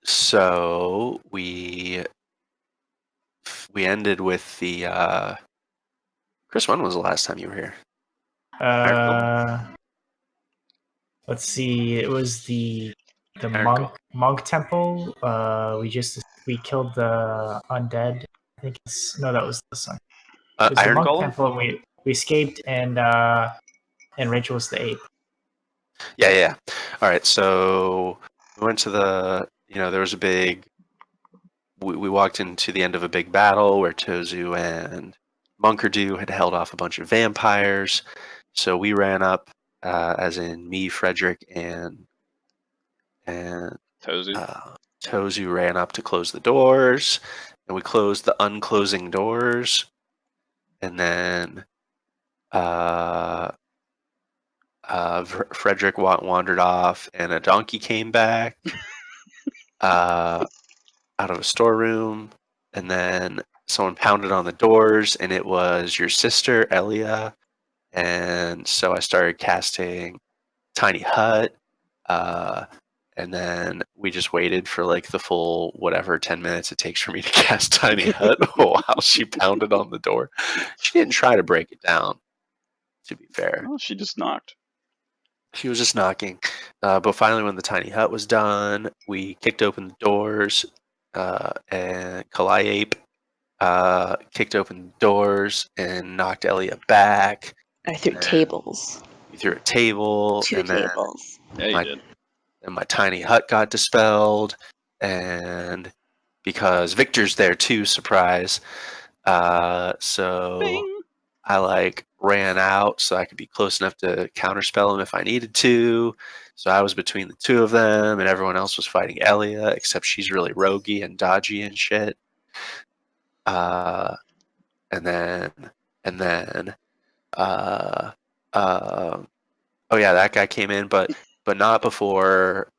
So we ended with the Chris. When was the last time you were here? Let's see. It was the monk temple. We killed the undead. I think that was the sun. It was the Iron monk Golem? temple. And we escaped, and Rachel was the ape. Yeah. All right. So we went to there was a big. We walked into the end of a big battle where Tozu and Munkerdu had held off a bunch of vampires. So we ran up, as in me, Frederick, and Tozu ran up to close the doors, and we closed the unclosing doors, and then Frederick wandered off, and a donkey came back out of a storeroom, and then someone pounded on the doors, and it was your sister, Elia, and so I started casting Tiny Hut, and then we just waited for like the full 10 minutes it takes for me to cast Tiny Hut while she pounded on the door. She didn't try to break it down, to be fair. Well, she just knocked. She was just knocking. But finally, when the tiny hut was done, we kicked open the doors, and Calliope kicked open the doors and knocked Elia back. I threw tables. You threw a table. Two tables. Yeah, you did. And my tiny hut got dispelled. And because Victor's there too, surprise. So Bing. I ran out so I could be close enough to counterspell him if I needed to. So I was between the two of them, and everyone else was fighting Elia, except she's really roguey and dodgy and shit. And then, oh yeah, that guy came in, but not before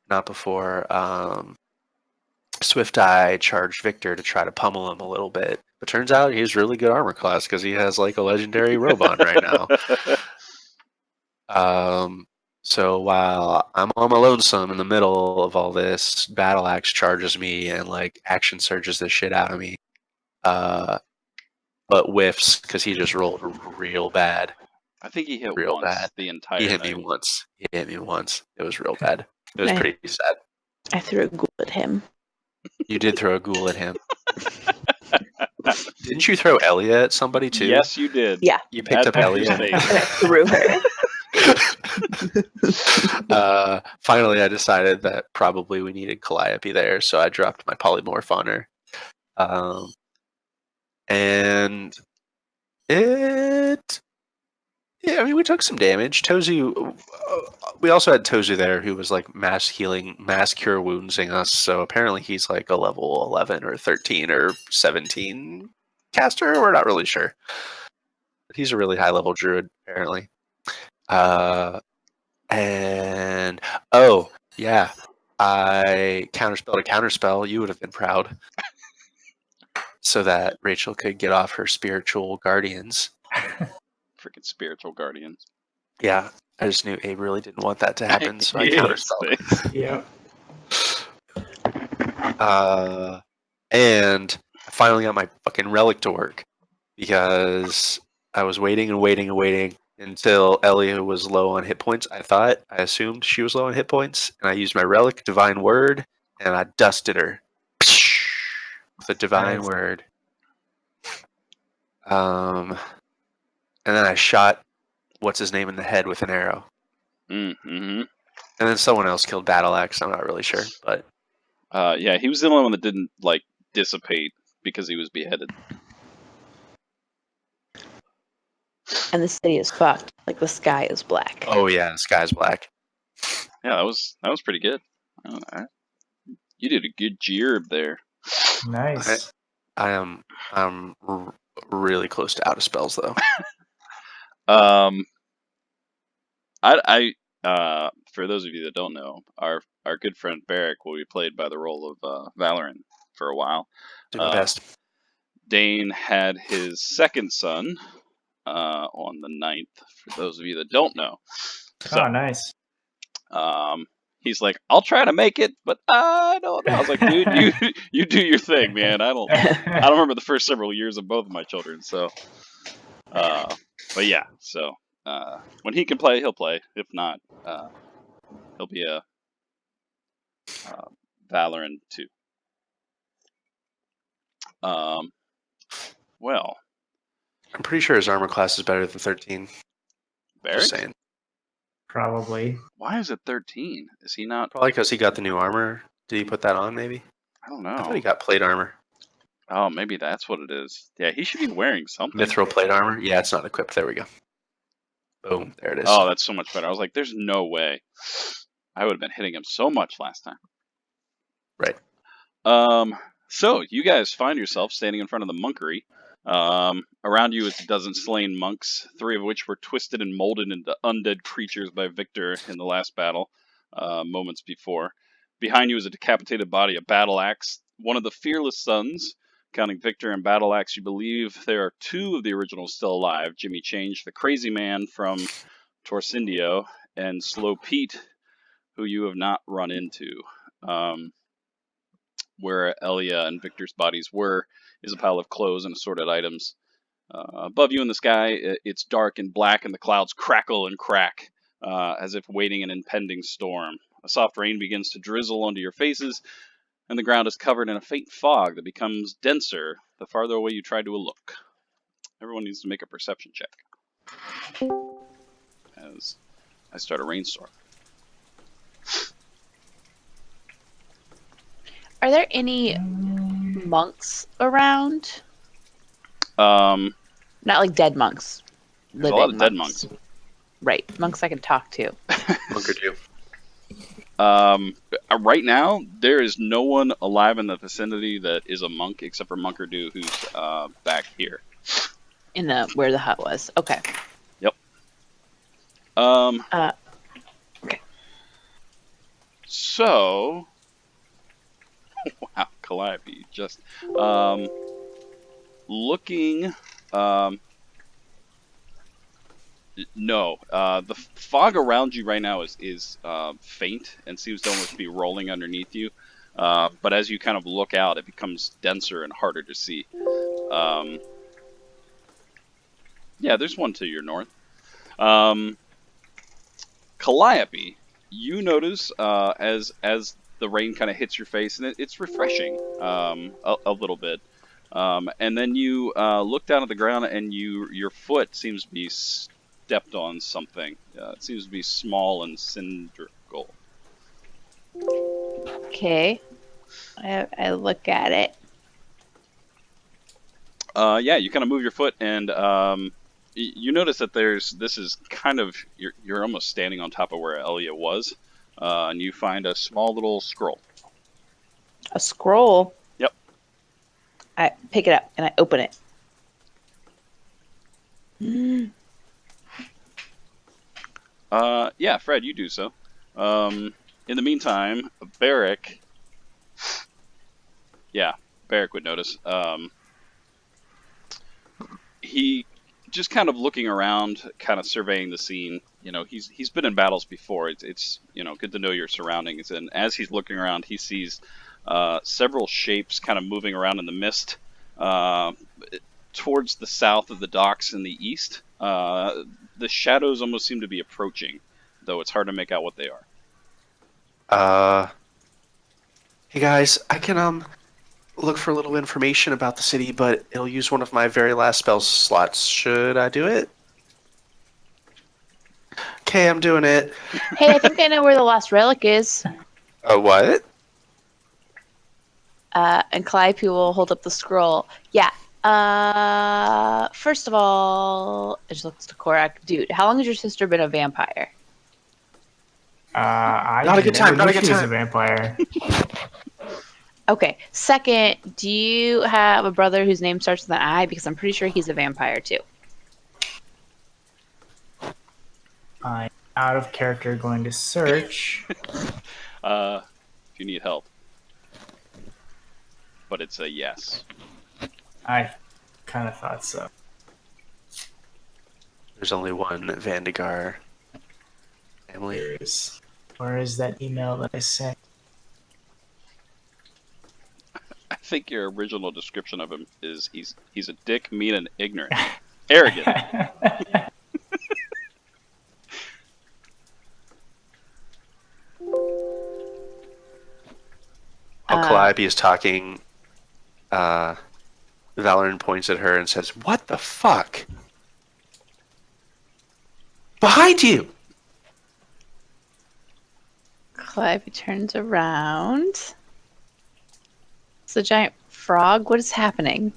Swift Eye charged Victor to try to pummel him a little bit. But turns out he has really good armor class because he has like a legendary Robon right now. So while I'm on my lonesome in the middle of all this, Battle Axe charges me and like action surges the shit out of me. But whiffs because he just rolled real bad. I think he hit real once bad. the entire He hit night. me once. It was real bad. It was pretty sad. I threw a ghoul at him. You did throw a ghoul at him. Didn't you throw Elia at somebody too? Yes, you did. Yeah. You picked up Elia. And I threw her. Finally, I decided that probably we needed Calliope there, so I dropped my polymorph on her. And yeah, I mean, we took some damage. Tozu, we also had Tozu there who was like mass cure woundsing us, so apparently he's like a level 11 or 13 or 17 caster, we're not really sure. But he's a really high level druid, apparently. And oh yeah, I counterspelled a counterspell. You would have been proud, so that Rachel could get off her spiritual guardians. Freaking spiritual guardians. Yeah, I just knew Abe really didn't want that to happen, so I counterspelled. Yeah. And I finally got my fucking relic to work because I was waiting until Elia was low on hit points. I assumed she was low on hit points, and I used my relic, Divine Word, and I dusted her with a Divine Word. And then I shot what's his name in the head with an arrow. Mm-hmm. And then someone else killed Battle Axe. I'm not really sure, but yeah, he was the only one that didn't like dissipate because he was beheaded. And the city is fucked. Like the sky is black. Oh yeah, the sky's black. Yeah, that was pretty good. You did a good job there. Nice. I'm really close to out of spells though. I for those of you that don't know, our good friend Barrick will be played by the role of Valorant for a while. Do my best. Dane had his second son on the 9th, for those of you that don't know. So, nice. He's like, I'll try to make it, but I don't know. I was like, dude, you do your thing, man. I don't remember the first several years of both of my children, so. But yeah, so when he can play, he'll play. If not, he'll be a Valorant too. Well, I'm pretty sure his armor class is better than 13. Barrick? Just saying. Probably. Why is it 13? Is he not? Probably because he got the new armor. Did he put that on, maybe? I don't I thought know. he got plate armor. Oh, maybe that's what it is. Yeah, he should be wearing something. Mithril plate armor? Yeah, it's not equipped. There we go. Boom. There it is. Oh, that's so much better. I was like, there's no way. I would have been hitting him so much last time. Right. So you guys find yourself standing in front of the monkery. Around you is a dozen slain monks, 3 of which were twisted and molded into undead creatures by Victor in the last battle, moments before. Behind you is a decapitated body, a battle axe. One of the fearless sons, counting Victor and battle axe, you believe there are 2 of the originals still alive. Jimmy Change, the crazy man from Torcindio, and Slow Pete, who you have not run into. Where Elia and Victor's bodies were is a pile of clothes and assorted items. Above you in the sky, it's dark and black, and the clouds crackle and crack as if waiting an impending storm. A soft rain begins to drizzle onto your faces, and the ground is covered in a faint fog that becomes denser the farther away you try to look. Everyone needs to make a perception check as I start a rainstorm. Are there any monks around? There's Not like dead monks. a lot of dead monks. Right, monks I can talk to. Monk or 2. Right now, there is no one alive in the vicinity that is a monk except for Monkerdu, who's back here. In the where the hut was. Okay. Yep. Okay. So, wow, Calliope, just looking. No, the fog around you right now is faint and seems to almost be rolling underneath you. But as you kind of look out, it becomes denser and harder to see. Yeah, there's one to your north. Calliope, you notice as the rain kind of hits your face, and it's refreshing a little bit. And then you look down at the ground, and your foot seems to be stepped on something. It seems to be small and cylindrical. Okay. I look at it. Yeah, you kind of move your foot, and you notice that this is kind of, you're almost standing on top of where Elia was, and you find a small little scroll. A scroll? Yep. I pick it up and I open it. Yeah, Fred, you do so. In the meantime, Barrick would notice. He just kind of looking around, kind of surveying the scene. You know, he's been in battles before. It's good to know your surroundings. And as he's looking around, he sees several shapes kind of moving around in the mist towards the south of the docks in the east. The shadows almost seem to be approaching, though it's hard to make out what they are. Hey guys, I can look for a little information about the city, but it'll use one of my very last spell slots. Should I do it? Okay, I'm doing it. Hey, I think I know where the last relic is. What? And Calliope will hold up the scroll. Yeah. First of all, I just looked to Korak. Dude, how long has your sister been a vampire? Not a good time. Not a good time. She was a vampire. Okay. Second, do you have a brother whose name starts with an I? Because I'm pretty sure he's a vampire too. I'm out of character going to search. If you need help. But it's a yes. I kind of thought so. There's only one Van de Gaar family. There's Where is that email that I sent? I think your original description of him is he's a dick, mean, and ignorant. Arrogant. While Calliope is talking, Valoran points at her and says, "What the fuck? Behind you!" Calliope turns around. It's a giant frog. What is happening?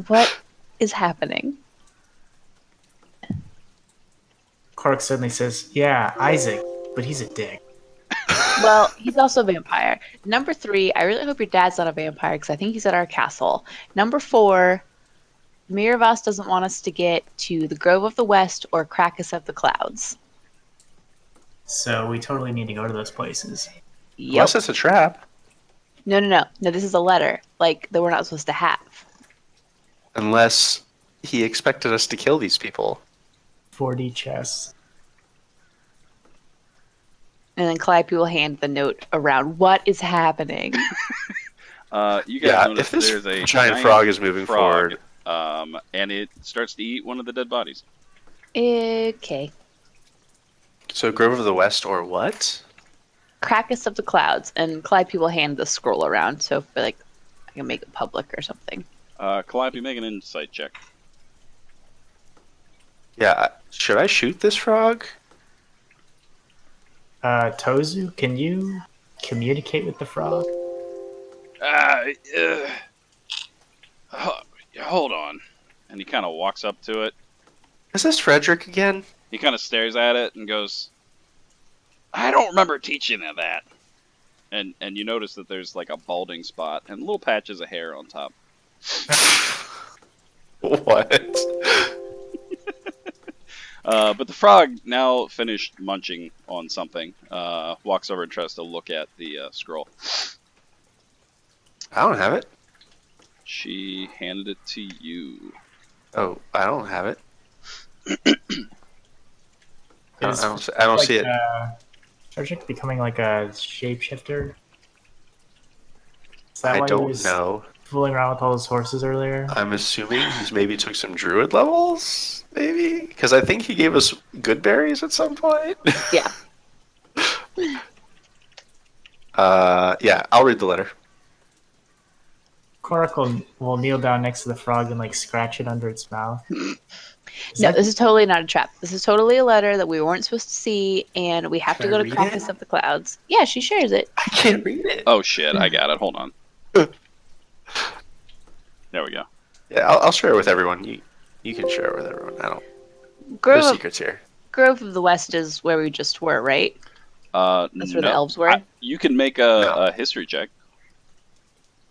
What is happening? Cork suddenly says, "Yeah, Isaac, but he's a dick." Well, he's also a vampire. Number 3, I really hope your dad's not a vampire because I think he's at our castle. Number 4, Miravas doesn't want us to get to the Grove of the West or Krakus of the Clouds. So we totally need to go to those places. Yep. Unless it's a trap. No, this is a letter, like, that we're not supposed to have. Unless he expected us to kill these people. 4D chess. And then Calliope will hand the note around. What is happening? You guys notice if this there's a giant frog is moving forward. And it starts to eat one of the dead bodies. Okay. So Grove of the West or what? Krakus of the Clouds. And Calliope will hand the scroll around, so like I can make it public or something. Calliope, make an insight check. Yeah, should I shoot this frog? Tozu, can you communicate with the frog? Hold on. And he kind of walks up to it. Is this Frederick again? He kind of stares at it and goes, "I don't remember teaching you that." And you notice that there's like a balding spot and little patches of hair on top. What? But the frog, now finished munching on something, walks over and tries to look at the scroll. I don't have it. She handed it to you. Oh, I don't have it. I Is don't see it. Frederick becoming like a shapeshifter? Is that I why he don't was know. fooling around with all those horses earlier? I'm assuming he's maybe took some druid levels, maybe? Because I think he gave us good berries at some point. Yeah. Yeah, I'll read the letter. Korak will kneel down next to the frog and like scratch it under its mouth. No, this is totally not a trap. This is totally a letter that we weren't supposed to see, and we have Should to I go to read Krakus it? of the Clouds. Yeah, she shares it. I can't read it. Oh shit, I got it. Hold on. There we go. Yeah, I'll share it with everyone. You can share it with everyone. I don't. No Grove secrets here. of the West is where we just were, right? That's where the elves were? You can make a history check.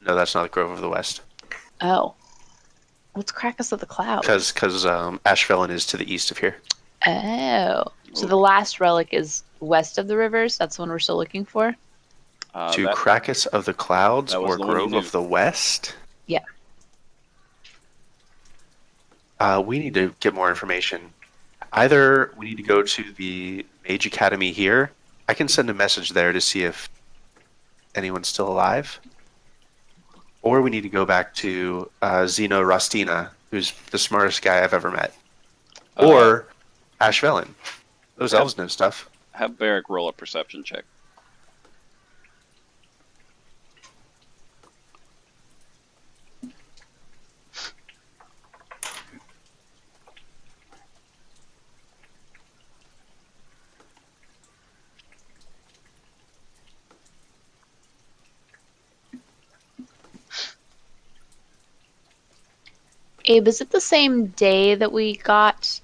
No, that's not the Grove of the West. Oh. What's Krakus of the Clouds? Because Ashfelin is to the east of here. Oh. So the last relic is west of the rivers? That's the one we're still looking for? To Krakus of the Clouds that was or the one you Grove knew. of the West? Yeah. We need to get more information. Either we need to go to the Mage Academy here. I can send a message there to see if anyone's still alive. Or we need to go back to Zeno Rostina, who's the smartest guy I've ever met. Or Ashvelin. Those elves know stuff. Have Barrick roll a perception check. Abe, is it the same day that we got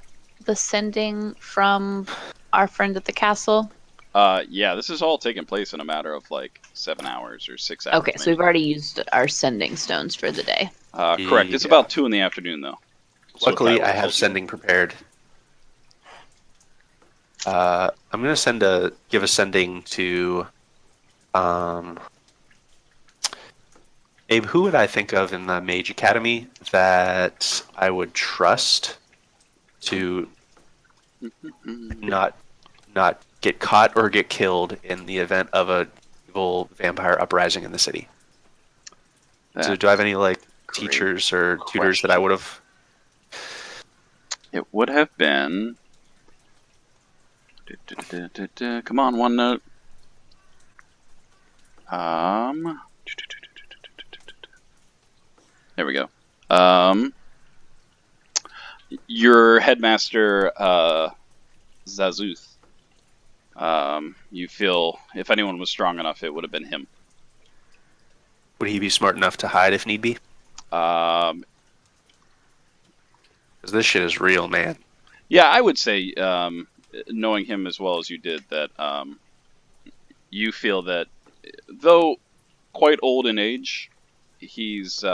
the sending from our friend at the castle? Yeah, this is all taking place in a matter of like 7 hours or 6 hours. Okay, so we've already used our sending stones for the day. Correct. It's about 2 in the afternoon, though. Luckily, So I have sending prepared. I'm gonna give a sending to, Abe. Who would I think of in the Mage Academy that I would trust to not not get caught or get killed in the event of a evil vampire uprising in the city. So do I have any teachers or tutors that I would have? It would have been. Come on, OneNote. There we go. Your headmaster, Zazuth. You feel if anyone was strong enough, it would have been him. Would he be smart enough to hide if need be? Because this shit is real, man. Yeah, I would say, knowing him as well as you did, that you feel that though quite old in age, he's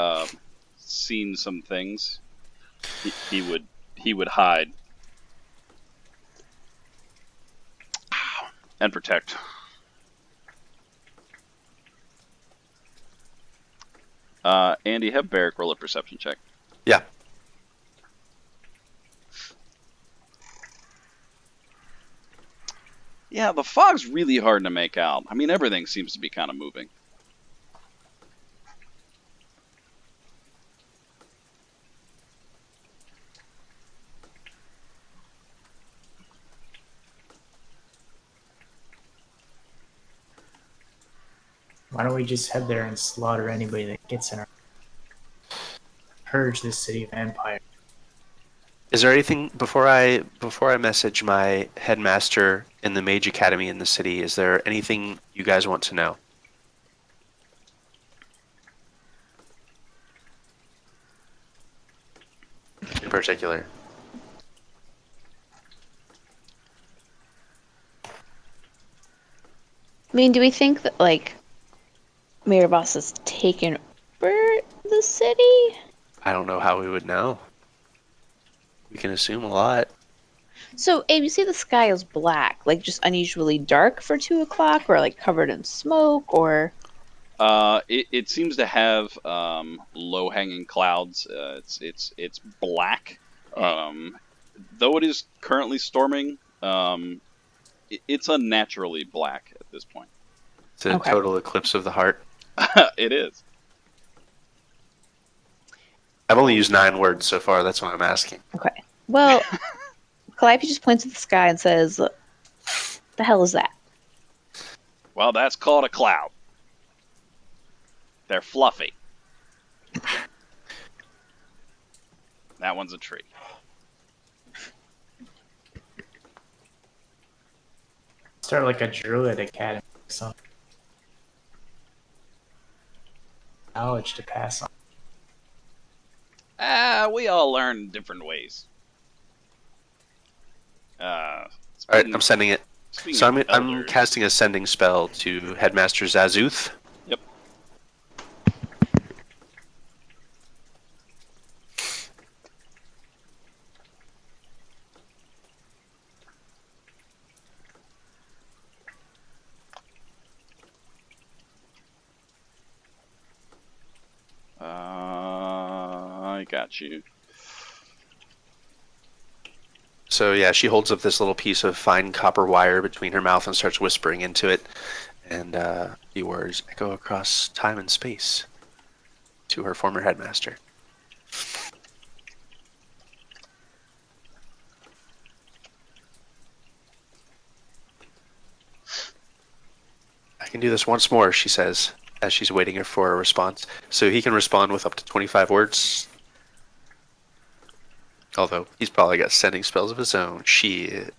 seen some things. He would hide and protect. Andy, have Barrick roll a perception check. Yeah. Yeah, the fog's really hard to make out. I mean, everything seems to be kind of moving. Why don't we just head there and slaughter anybody that gets in our... Purge this city of vampires. Is there anything before I message my headmaster in the Mage Academy in the city? Is there anything you guys want to know? In particular. I mean, do we think that, Mirabos has taken over the city? I don't know how we would know. We can assume a lot. So, Abe, you say the sky is black, just unusually dark for 2 o'clock, or covered in smoke, or... It seems to have low-hanging clouds. It's black. Though it is currently storming, it's unnaturally black at this point. It's a total eclipse of the heart. It is. I've only used 9 words so far. That's what I'm asking. Okay. Well, Calliope just points at the sky and says, "The hell is that?" Well, that's called a cloud. They're fluffy. That one's a tree. Start like a druid academy or something. Knowledge to pass on. We all learn different ways. All right, I'm sending it. So I'm casting a sending spell to Headmaster Zazuth. Yep. I got you. So yeah, she holds up this little piece of fine copper wire between her mouth and starts whispering into it, and the words echo across time and space to her former headmaster. I can do this once more, she says, as she's waiting for a response. So he can respond with up to 25 words. Although, he's probably got sending spells of his own. Shit.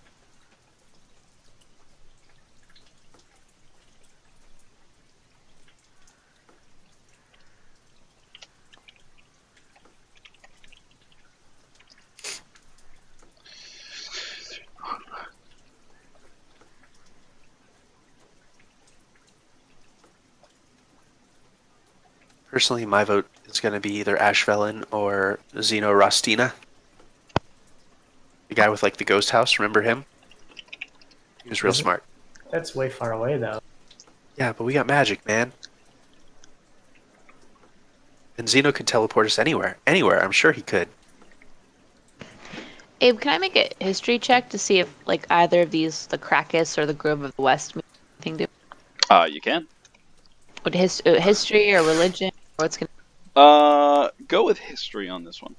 Personally, my vote is going to be either Ashvelin or Zeno Rostina. The guy with the ghost house, remember him? He was real smart. That's way far away, though. Yeah, but we got magic, man. And Zeno could teleport us anywhere. Anywhere, I'm sure he could. Abe, can I make a history check to see if like either of these, the Krakus or the Grove of the West, mean anything to You can. would history or religion or what's gonna? Go with history on this one.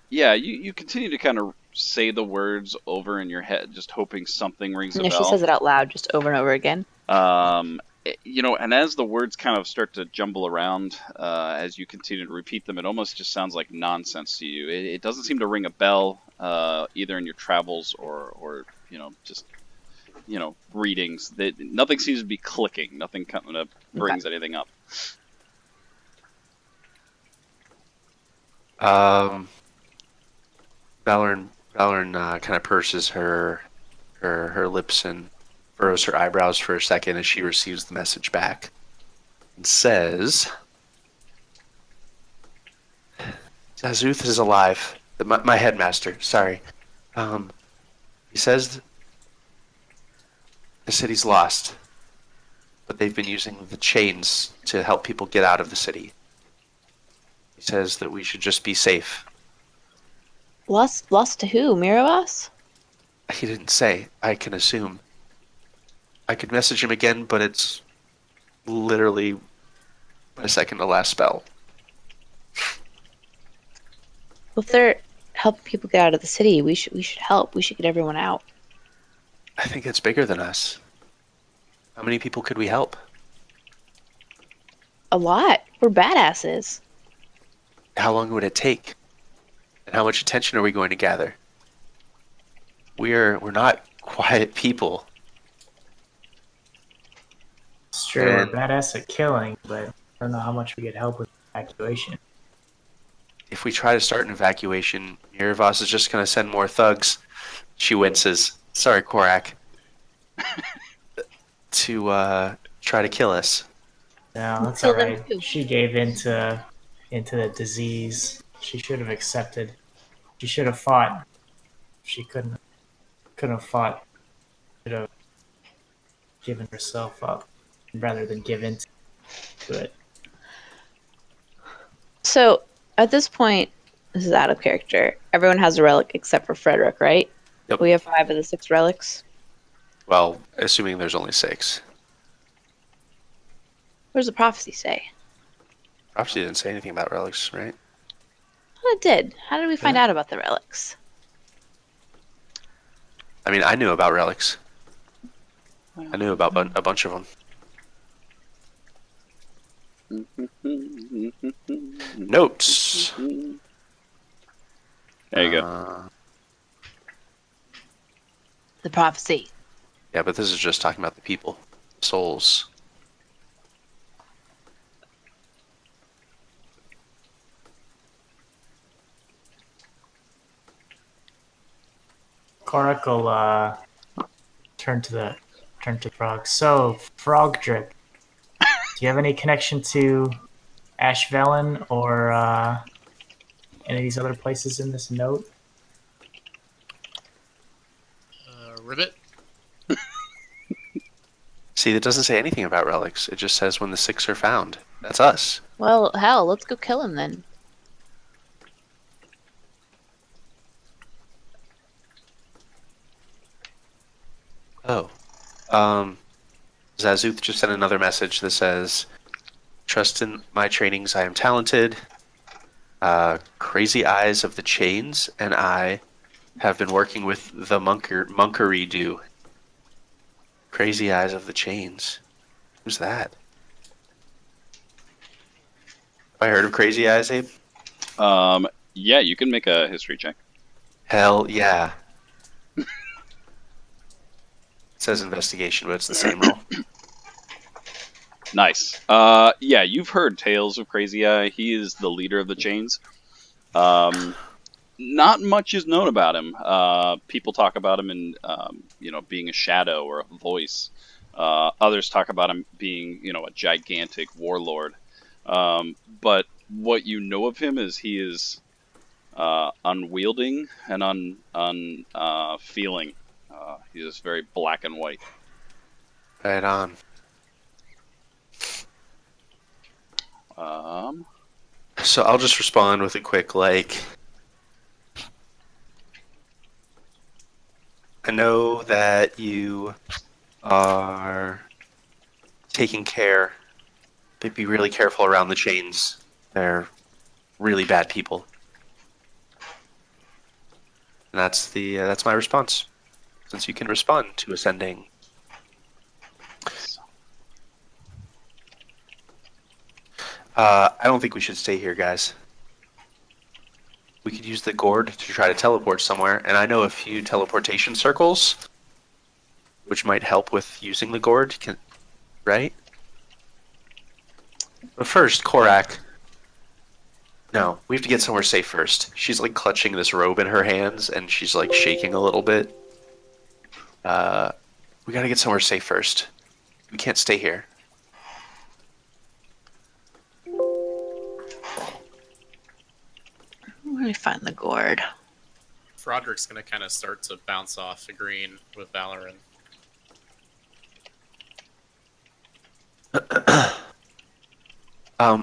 Yeah, you continue to kind of say the words over in your head, just hoping something rings a No, bell. she says it out loud, just over and over again. And as the words kind of start to jumble around, as you continue to repeat them, it almost just sounds like nonsense to you. It doesn't seem to ring a bell, either in your travels or just readings. Nothing seems to be clicking. Nothing kind of brings anything up. Valorn kind of purses her lips and furrows her eyebrows for a second as she receives the message back and says, Zazuth is alive. My headmaster, sorry. He says the city's lost, but they've been using the chains to help people get out of the city. He says that we should just be safe. Lost to who? Miravas? He didn't say. I can assume. I could message him again, but it's literally my second to last spell. Well, if they're helping people get out of the city, we should help. We should get everyone out. I think it's bigger than us. How many people could we help? A lot. We're badasses. How long would it take? And how much attention are we going to gather? We're not quiet people. It's true, we're badass at killing, but I don't know how much we could help with evacuation. If we try to start an evacuation, Miravas is just going to send more thugs. She winces. Sorry, Korak. To try to kill us. No, that's all right. She gave into the disease. She should have accepted. She should have fought. She couldn't have fought. Should have given herself up rather than give in to it. So at this point, this is out of character. Everyone has a relic except for Frederick, right? Yep. We have 5 of the 6 relics. Well, assuming there's only 6. What does the prophecy say? Prophecy didn't say anything about relics, right? Well, it did. How did we find out about the relics? I mean, I knew about relics. I knew about a bunch of them. Notes. There you go. The prophecy. Yeah, but this is just talking about the people. Souls. Korak will turn to Frog. So, Frog Drip, do you have any connection to Ashvelen or any of these other places in this note? Ribbit? See, it doesn't say anything about relics. It just says when the 6 are found. That's us. Well, hell, let's go kill him then. Oh. Zazuth just sent another message that says, trust in my trainings, I am talented. Crazy Eyes of the Chains and I have been working with the monkery do. Crazy Eyes of the Chains. Who's that? Have I heard of Crazy Eyes, Abe? Yeah, you can make a history check. Hell yeah. It says investigation, but it's the same roll. Nice. Yeah, you've heard tales of Crazy Eye. He is the leader of the Chains. Not much is known about him. People talk about him in, being a shadow or a voice. Others talk about him being, a gigantic warlord. But what you know of him is he is unwielding and unfeeling. He is very black and white. Right on. So I'll just respond with a quick, like, I know that you are taking care, but be really careful around the chains. They're really bad people. And that's my response. Since you can respond to ascending. I don't think we should stay here, guys. We could use the gourd to try to teleport somewhere, and I know a few teleportation circles, which might help with using the gourd, right? But first, Korak. No, we have to get somewhere safe first. She's like clutching this robe in her hands, and she's like shaking a little bit. We gotta get somewhere safe first. We can't stay here. Let me find the gourd. Froderick's gonna kind of start to bounce off the green with Valorant.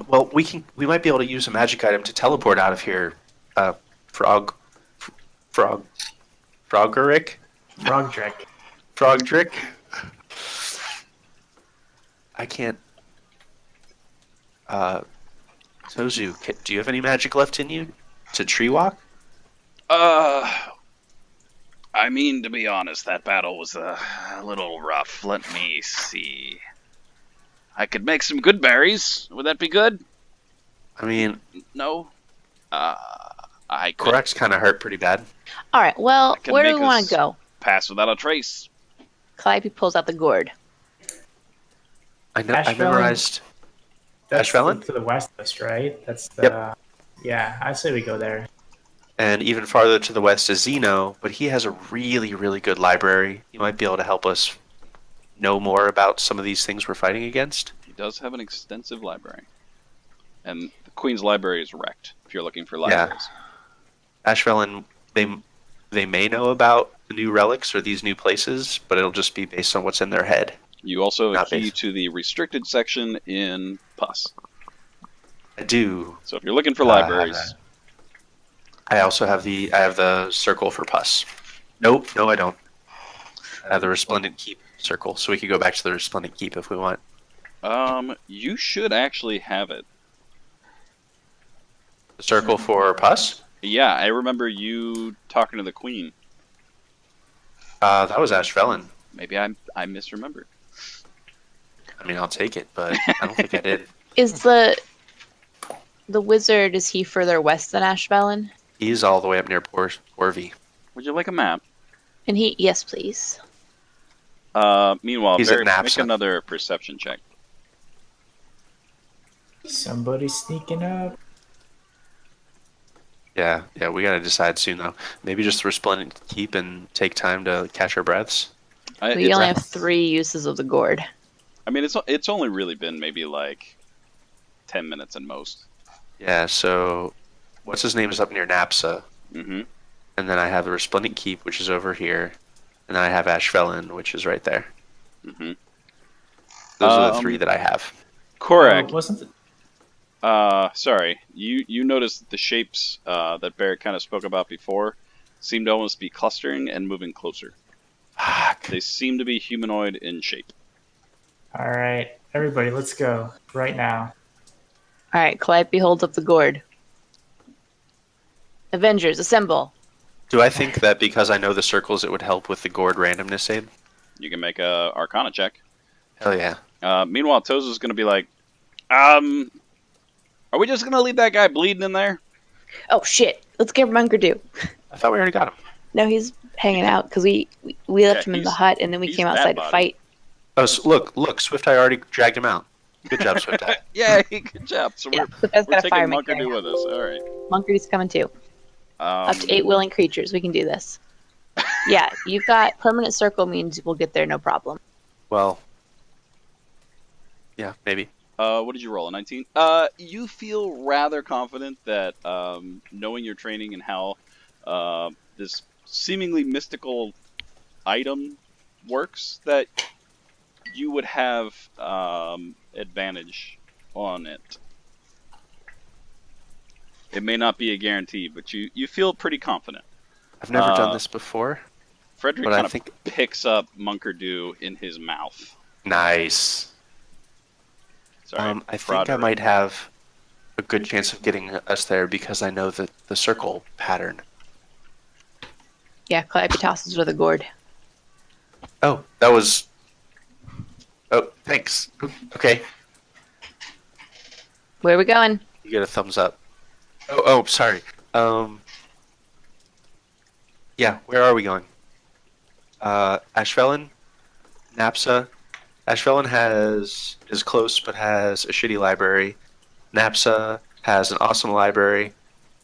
Well, we might be able to use a magic item to teleport out of here. Frogerick? Frogdrick. Frogdrick? I can't. Tozu, do you have any magic left in you to tree walk? I mean, to be honest, that battle was a little rough. Let me see. I could make some good berries. Would that be good? I mean, No. I could Korak's kind of hurt pretty bad. All right. Well, can where do make we want us- to go? pass without a trace. Calliope pulls out the gourd. I Ashvelen? memorized. That's Ashvelen? to the west, right? That's the. Yeah, I say we go there. And even farther to the west is Zeno, but he has a really, really good library. He might be able to help us know more about some of these things we're fighting against. He does have an extensive library. And the Queen's Library is wrecked, if you're looking for libraries. Ashvelen, they may know about the new relics or these new places, but it'll just be based on what's in their head. You also have a Not key based. to the restricted section in Pus. I do. So if you're looking for have libraries, that. I also have the circle for Pus. Nope, no, I don't. I have the Resplendent Keep circle, so we could go back to the Resplendent Keep if we want. you should actually have it. The circle for Pus? Yeah, I remember you talking to the Queen. That was Ashvelen. Maybe I misremembered. I mean, I'll take it, but I don't think I did. Is the wizard? Is he further west than Ashvelen? He's all the way up near Porvy. Would you like a map? And he? Yes, please. Meanwhile, He's at Barrick, make Napsa. another perception check. Somebody sneaking up. Yeah, we gotta decide soon though. Maybe just the Resplendent Keep and take time to catch our breaths. We only have 3 uses of the gourd. I mean, it's only really been maybe like 10 minutes at most. Yeah, so what's his name is up near Napsa, Mm-hmm. and then I have the Resplendent Keep, which is over here, and then I have Ashvelen, which is right there. Mm-hmm. Those are the 3 that I have. Correct. Wasn't it? Sorry. You noticed that the shapes that Barrick kind of spoke about before seem to almost be clustering and moving closer. Fuck. They seem to be humanoid in shape. All right, everybody, let's go right now. All right. Calliope holds up the gourd. Avengers, assemble. Do I think that because I know the circles, it would help with the gourd randomness aid? You can make a Arcana check. Hell yeah. Meanwhile, Toza's going to be like, are we just going to leave that guy bleeding in there? Oh shit! Let's get Munker do. I thought we already got him. No, he's hanging out because we left him in the he's- hut and then we he's came that outside to body. fight. Oh, look, Swift Eye already dragged him out. Good job, Swift Eye. Yeah, good job. So Yeah, we're, but that's we're got a taking fireman Munkerdew carrying with us. All right. Munker's coming too. Up to 8 willing creatures. We can do this. Yeah, you've got permanent circle means we'll get there no problem. Well, yeah, maybe. What did you roll? A 19? You feel rather confident that knowing your training and how this seemingly mystical item works, that you would have advantage on it. It may not be a guarantee, but you feel pretty confident. I've never done this before. Frederick but I kind of think picks up Munkerdew in his mouth. nice. Sorry, I think I might have a good chance of getting us there because I know the circle pattern. Yeah, Calliope tosses with a gourd. Oh, that was. Oh, thanks. Okay, Where are we going? you get a thumbs up. Oh, sorry. Yeah, where are we going? Ashvelin, Napsa. Ashvelin is close but has a shitty library. Napsa has an awesome library,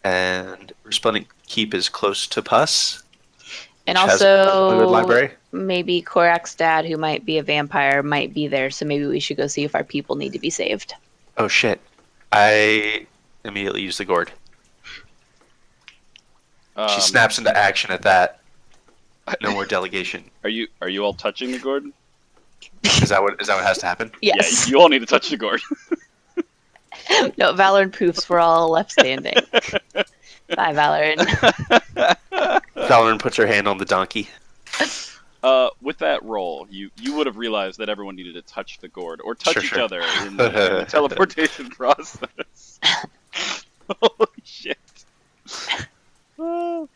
and Resplendent Keep is close to Puss, And which has a good also, library. maybe Korak's dad, who might be a vampire, might be there. So maybe we should go see if our people need to be saved. Oh shit! I immediately use the gourd. She snaps into action at that. No more delegation. Are you all touching the gourd? Is that what has to happen? Yes. Yeah, you all need to touch the gourd. No, Valorant proofs we're all left standing. Bye, Valorant. Valorant puts her hand on the donkey. With that roll, you would have realized that everyone needed to touch the gourd or touch each Sure. other in the teleportation process. Holy shit! You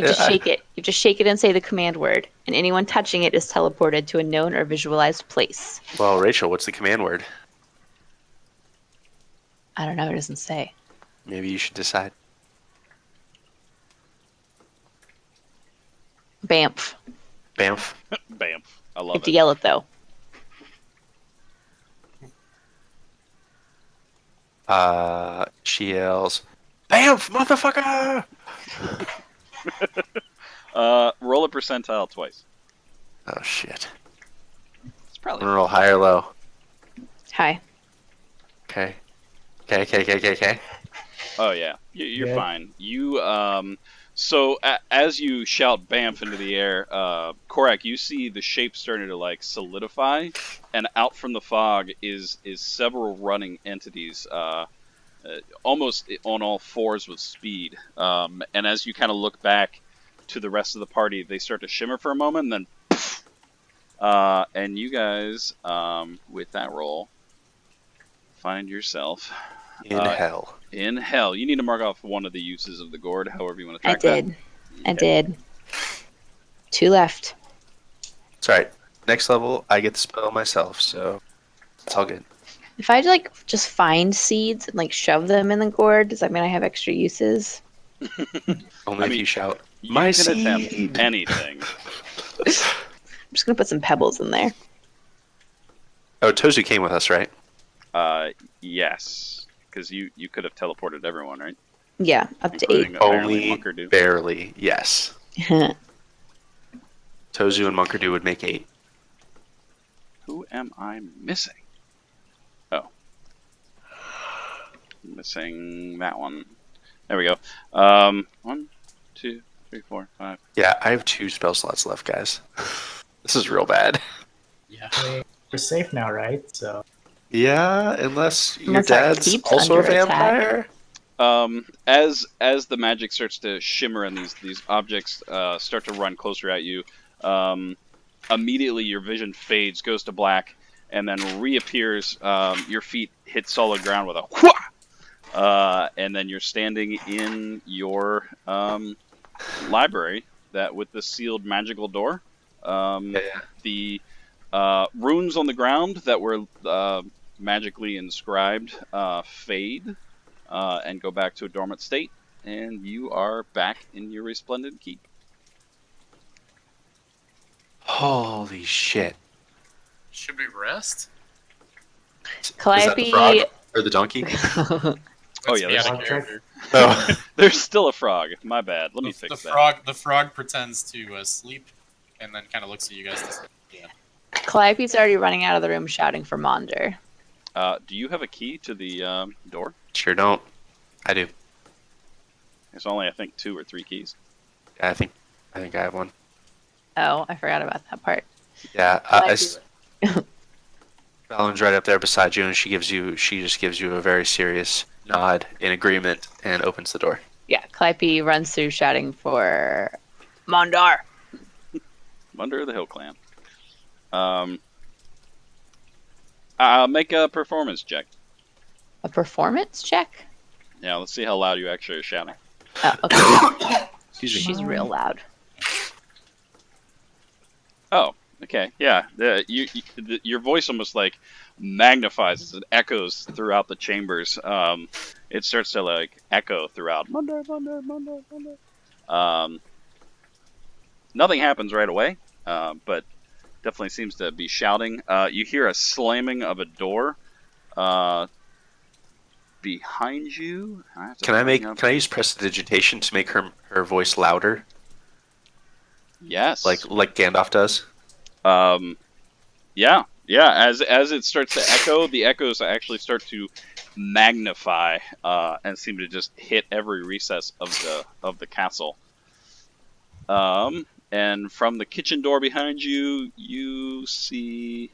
just shake it. You just shake it and say the command word, and anyone touching it is teleported to a known or visualized place. Well, Rachel, what's the command word? I don't know. It doesn't say. Maybe you should decide. Bamf. Bamf. Bam! I You love have to it. yell it though. She yells, "Bamf, motherfucker!" Roll a percentile twice. Oh shit. It's I'm probably gonna roll high or low. Hi. Okay. Okay. Oh yeah, you're Yeah. fine. You as you shout "Bamf" into the air, Korak, you see the shape starting to like solidify, and out from the fog is several running entities, almost on all fours with speed. And as you kind of look back to the rest of the party, they start to shimmer for a moment, and then and you guys, with that roll, find yourself In hell. in hell. You need to mark off one of the uses of the gourd, however you want to I track that. did. I did. 2 left. It's alright. Next level, I get the spell myself, so it's all good. If I like just find seeds and like shove them in the gourd, does that mean I have extra uses? Only if you shout, You "My can attempt seed!" anything. I'm just gonna put some pebbles in there. Oh, Tozu came with us, right? Yes, because you could have teleported everyone, right? Yeah, up to 8. Including apparently Only Munkerdew. barely, yes. Tozu and Munkerdew would make 8. Who am I missing? Oh. Missing that one. There we go. 1, 2, 3, 4, 5. Yeah, I have 2 spell slots left, guys. This is real bad. Yeah. I mean, we're safe now, right? So Yeah, unless your Unless our dad's keep's also a under attack. vampire. As the magic starts to shimmer and these objects start to run closer at you, immediately your vision fades, goes to black, and then reappears. Your feet hit solid ground with a whoosh! And then you're standing in your library that with the sealed magical door. The runes on the ground that were magically inscribed fade and go back to a dormant state, and you are back in your resplendent keep. Holy shit. Should we rest? Is that the Calliope. frog or the donkey? Oh, yeah, Let's be there's- out of character. Oh, There's still a frog. My bad. Let me The fix that. frog. The frog pretends to sleep, and then kind of looks at you guys. To sleep again. Calliope's already running out of the room shouting for Monder. Do you have a key to the door? sure don't. I do. There's only, I think, 2 or 3 keys. Yeah, I think I have one. Oh, I forgot about that part. Yeah, Calliope, Valen's right up there beside you, and she just gives you a very serious nod in agreement and opens the door. Yeah, Calliope runs through shouting for Mondar. Munder the Hill Clan. Make a performance check. A performance check? Yeah, let's see how loud you actually are shouting. Oh, okay. Excuse me. She's real loud. Oh, okay, yeah. Your voice almost like magnifies as it echoes throughout the chambers. It starts to like echo throughout. Munder, Munder, Munder, Munder. Nothing happens right away, but definitely seems to be shouting. You hear a slamming of a door behind you. Can I use prestidigitation to make her voice louder? Yes. Like Gandalf does? Yeah. As it starts to echo, the echoes actually start to magnify and seem to just hit every recess of the castle. And from the kitchen door behind you, you see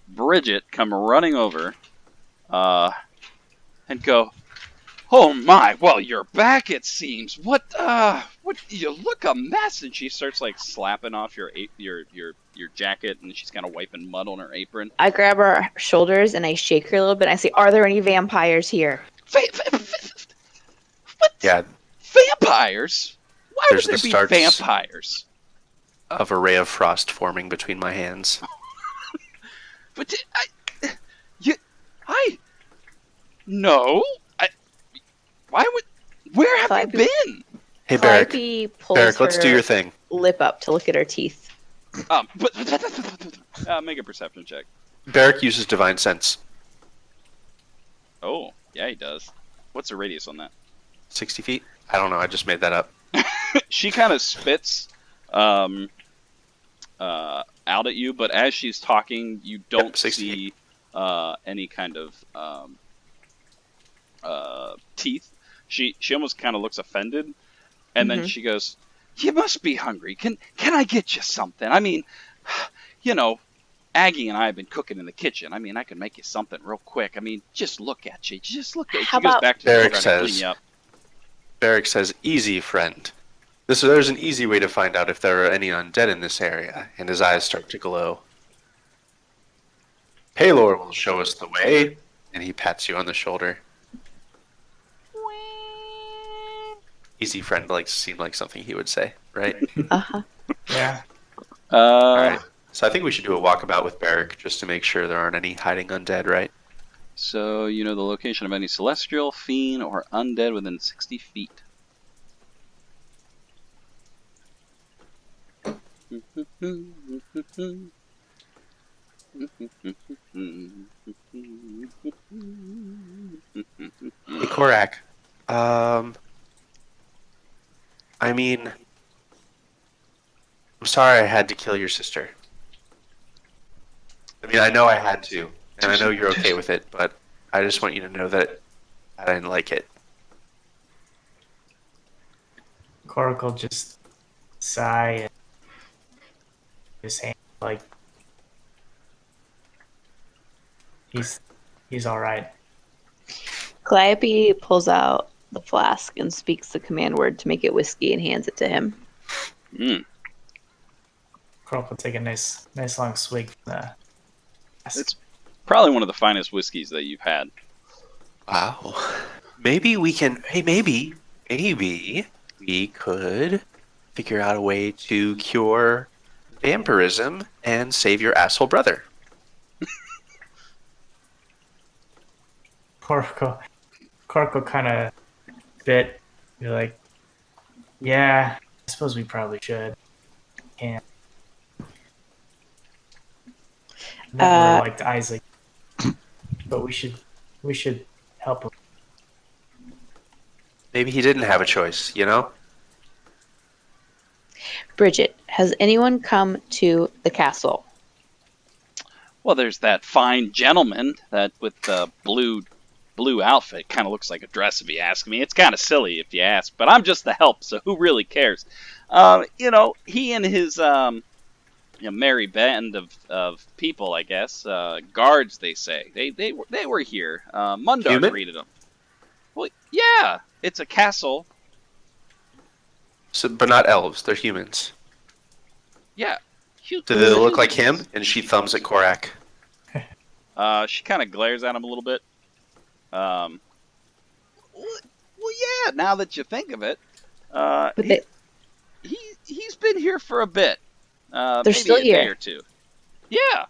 Bridget come running over and go, "Oh my! Well, you're back. It seems. What? You look a mess." And she starts like slapping off your jacket, and she's kind of wiping mud on her apron. I grab her shoulders and I shake her a little bit. And I say, "Are there any vampires here?" What? Yeah. Vampires? Why would there be vampires? Of a ray of frost forming between my hands. But no. Where have you been? Hey, Barrick. Calliope pulls Barrick, let's do her your thing. lip up to look at her teeth. Make a perception check. Barrick uses divine sense. Oh, yeah, he does. What's the radius on that? 60 feet? I don't know. I just made that up. She kind of spits out at you, but as she's talking, you don't see any kind of teeth. She almost kind of looks offended, and then she goes, "You must be hungry. Can I get you something? I mean, you know, Aggie and I have been cooking in the kitchen. I mean, I can make you something real quick. I mean, just look at you. Just look at you." She goes back to Barrick trying to clean you up. Barrick says, "Easy, friend. There's an easy way to find out if there are any undead in this area," and his eyes start to glow. "Paylor will show us the way," and he pats you on the shoulder. Easy, friend seemed like something he would say, right? Yeah. All right. So I think we should do a walkabout with Barrick just to make sure there aren't any hiding undead, right? So you know the location of any celestial, fiend, or undead within 60 feet. Hey, Korak. I mean, I'm sorry I had to kill your sister. I mean, I know I had to, and I know you're okay with it, but I just want you to know that I didn't like it. Korak will just sigh and his hand like he's all right. Calliope pulls out the flask and speaks the command word to make it whiskey and hands it to him. Korak will take a nice long swig from the flask. It's probably one of the finest whiskeys that you've had. Wow. Maybe we can. Hey, maybe we could figure out a way to cure vampirism and save your asshole brother. Korak will kind of bit. Be like, yeah, I suppose we probably should. Can't. Never liked Isaac, but we should help him. Maybe he didn't have a choice, you know? Bridget, has anyone come to the castle? Well, there's that fine gentleman that with the blue outfit. Kind of looks like a dress, if you ask me. It's kind of silly, if you ask, but I'm just the help, so who really cares? You know, he and his merry band of people, I guess. Guards, they say. They were here. Mundar Human? greeted them. Well, yeah, it's a castle. So, but not elves. They're humans. Yeah. Do they look like him? And she thumbs at Korak. She kind of glares at him a little bit. Well, yeah. Now that you think of it, But he's been here for a bit. they're Maybe still a day here. or two. Yeah.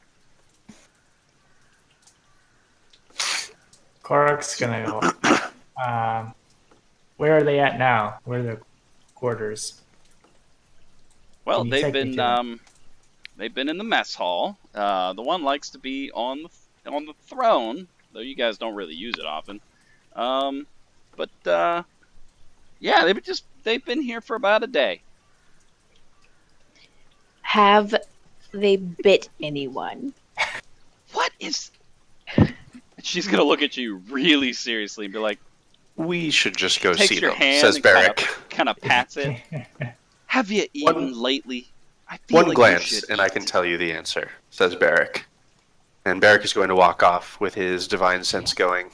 Korok's gonna go. Where are they at now? Where are their quarters? Well, Can you take me to them? they've been in the mess hall. The one likes to be on the throne, though you guys don't really use it often. But yeah, they've been here for about a day. Have they bit anyone? What is? She's gonna look at you really seriously and be like, We should just go takes see your them, hand says and Barrick. kind of pats it. Have you eaten lately? I feel One like you glance, should and I can tell you the answer, says Barrick. And Barrick is going to walk off with his divine sense going.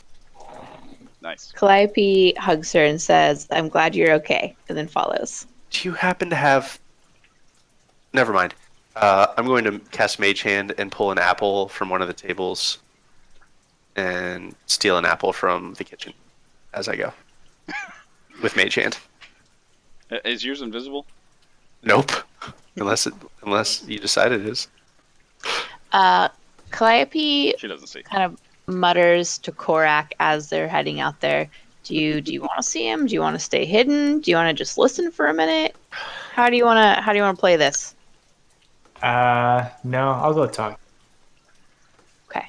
Nice. Calliope hugs her and says, "I'm glad you're okay," and then follows. Do you happen to have... Never mind. I'm going to cast Mage Hand and pull an apple from one of the tables and steal an apple from the kitchen as I go. With Mage Hand. Is yours invisible? Nope. Unless you decide it is. Calliope She doesn't see. kind of mutters to Korak as they're heading out there. Do you want to see him? Do you want to stay hidden? Do you want to just listen for a minute? How do you want to play this? No, I'll go talk. Okay.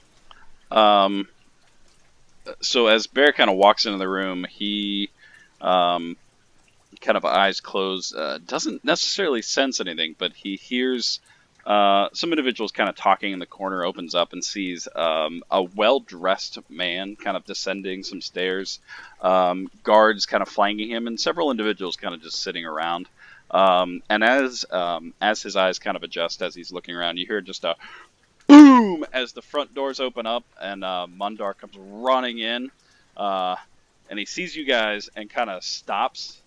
So as Bear kind of walks into the room, he kind of eyes closed, doesn't necessarily sense anything, but he hears some individuals kind of talking in the corner, opens up and sees a well-dressed man kind of descending some stairs, guards kind of flanking him, and several individuals kind of just sitting around. And as his eyes kind of adjust as he's looking around, you hear just a boom as the front doors open up, and Mundar comes running in, and he sees you guys and kind of stops.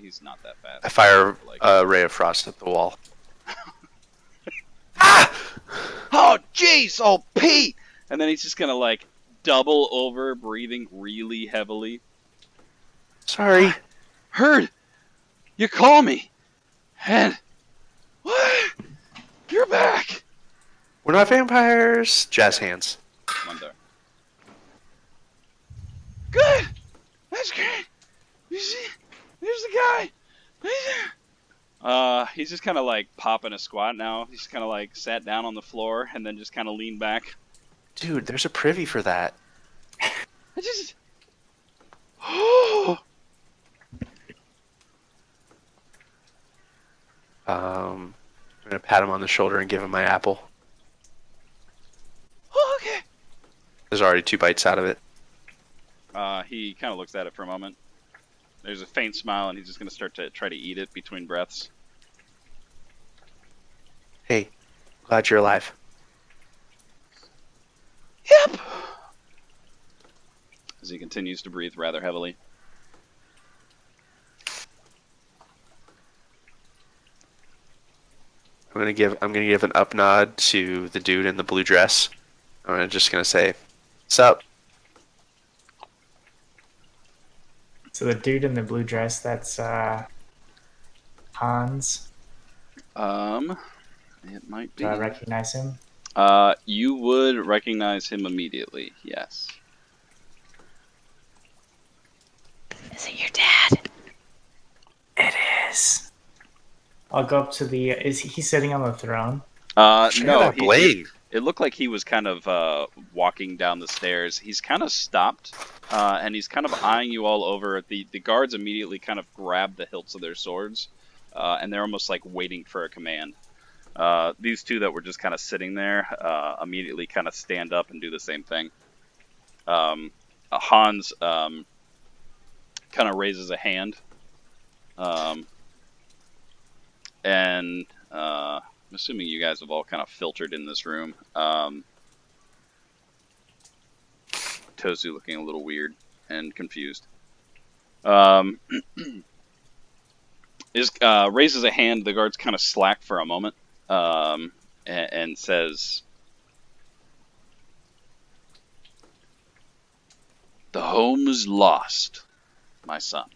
He's not that fast. I fire a ray of frost at the wall. Ah! Oh, jeez! Oh, Pete! And then he's just gonna like double over, breathing really heavily. Sorry. Heard you call me, and what? You're back. We're not vampires. Jazz hands. Mundar. Good. That's great. You see, there's the guy. He's just kind of like popping a squat now. He's kind of like sat down on the floor and then just kind of leaned back. Dude, there's a privy for that. I just. Oh. I'm gonna pat him on the shoulder and give him my apple. Oh, okay. There's already 2 bites out of it. He kind of looks at it for a moment. There's a faint smile, and he's just gonna start to try to eat it between breaths. Hey, glad you're alive. Yep. As he continues to breathe rather heavily. I'm gonna give an up nod to the dude in the blue dress. I'm just gonna say, "What's up?" So the dude in the blue dress, that's Hans. It might be. Do I recognize him? You would recognize him immediately. Yes. Is it your dad? It is. I'll go up to the. Is he sitting on the throne? No. That blade. It looked like he was kind of walking down the stairs. He's kind of stopped, and he's kind of eyeing you all over. The guards immediately kind of grab the hilts of their swords, and they're almost like waiting for a command. These two that were just kind of sitting there immediately kind of stand up and do the same thing. Hans kind of raises a hand, and assuming you guys have all kind of filtered in this room. Tozu looking a little weird and confused. Raises a hand. The guards kind of slack for a moment, and says, "The home is lost, my son."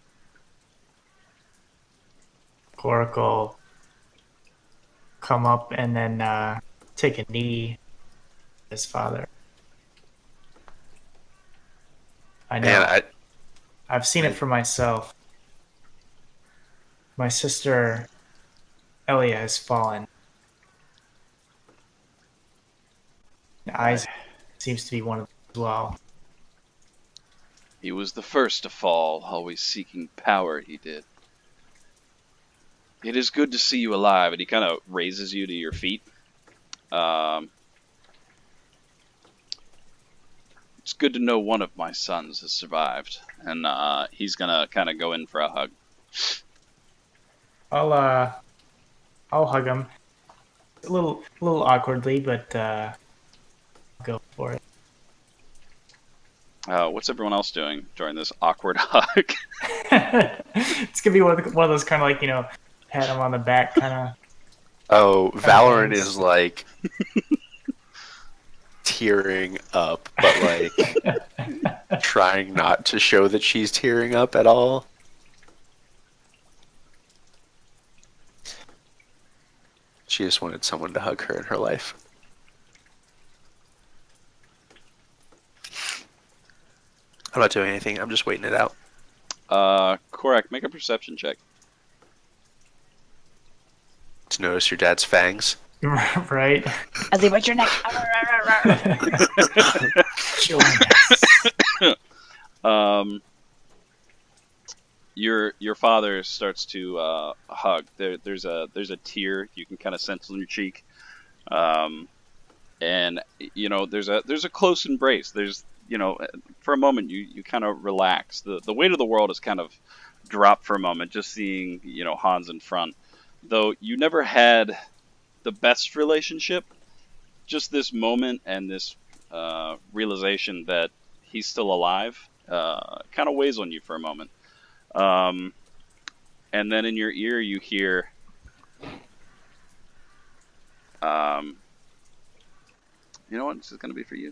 Korak will come up and then take a knee to his father. I know. Man, I've seen it for myself. My sister, Elia, has fallen. Isaac seems to be one of them as well. He was the first to fall, always seeking power, he did. It is good to see you alive, and he kind of raises you to your feet. It's good to know one of my sons has survived, and he's gonna kind of go in for a hug. I'll hug him. A little awkwardly, but I'll go for it. What's everyone else doing during this awkward hug? It's gonna be one of those kind of like, pat him on the back kind of. Oh, Valorant things. is like tearing up, but like trying not to show that she's tearing up at all. She just wanted someone to hug her in her life. I'm not doing anything. I'm just waiting it out. Korak, make a perception check. to To notice your dad's fangs. right? As they bite your neck. Your father starts to hug. There's a tear you can kind of sense on your cheek, and there's a close embrace. There's for a moment you kind of relax. The weight of the world is kind of dropped for a moment, just seeing Hans in front. Though you never had the best relationship, just this moment and this realization that he's still alive kind of weighs on you for a moment. And then in your ear you hear, you know what, this is going to be for you.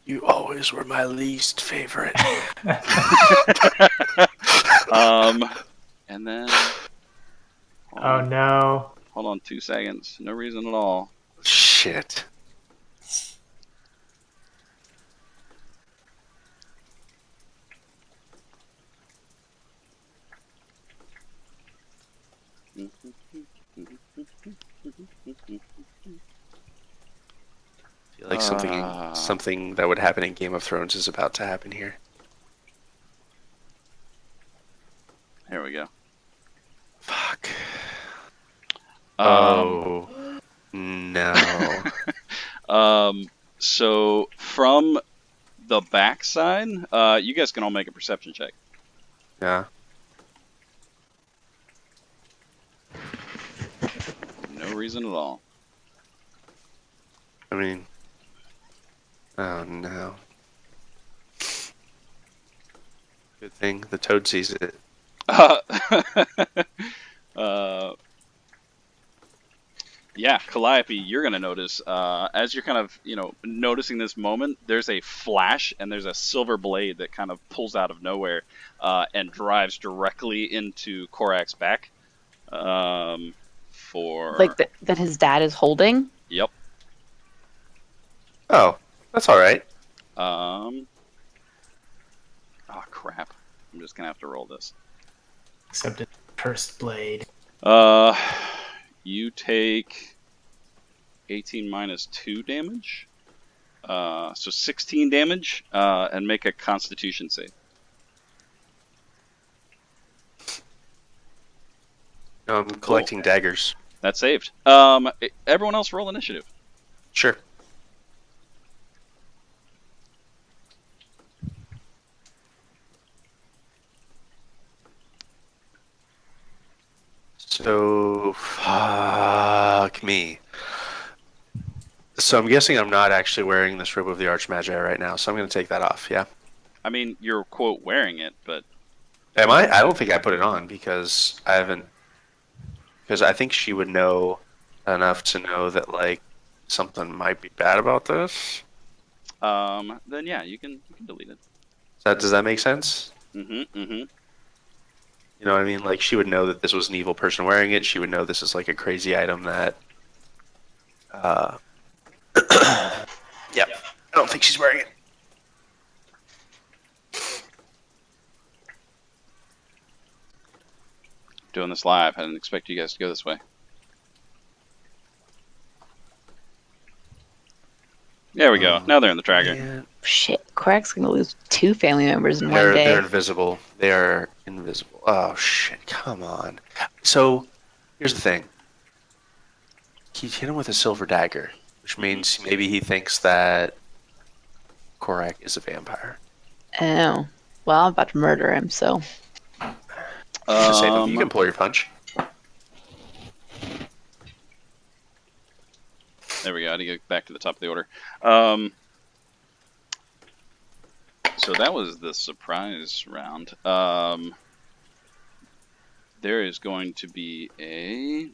You always were my least favorite. And then... Oh no. Hold on 2 seconds. No reason at all. Shit. I feel like something that would happen in Game of Thrones is about to happen here. Here we go. Fuck. Oh no. So from the backside, you guys can all make a perception check. Yeah. No reason at all. I mean, oh no. Good thing the toad sees it. Yeah, Calliope, you're gonna notice as you're kind of noticing this moment. There's a flash and there's a silver blade that kind of pulls out of nowhere and drives directly into Korak's back. Like that his dad is holding? Yep. Oh, that's all right. Oh crap! I'm just gonna have to roll this. Except it's cursed blade. You take 18 minus 2 damage. So 16 damage, and make a Constitution save. I'm collecting daggers. That's saved. Everyone else roll initiative. Sure. So, fuck me. So I'm guessing I'm not actually wearing this robe of the Archmagi right now, so I'm going to take that off, yeah? I mean, you're, quote, wearing it, but... Am I? I don't think I put it on because I haven't... Because I think she would know enough to know that, like, something might be bad about this. Then yeah, you can delete it. Does that make sense? Mm-hmm, mm-hmm. You know what I mean? Like, she would know that this was an evil person wearing it. She would know this is, like, a crazy item that... Yep. I don't think she's wearing it. Doing this live. I didn't expect you guys to go this way. There we go. Now they're in the tracker. Man. Shit, Korak's gonna lose 2 family members in one They're day. invisible. They are invisible. Oh, shit. Come on. So, here's the thing. He hit him with a silver dagger, which means maybe he thinks that Korak is a vampire. Oh, well, I'm about to murder him, so. Just save him. You can pull your punch. There we go. I had to get back to the top of the order. So that was the surprise round. There is going to be a...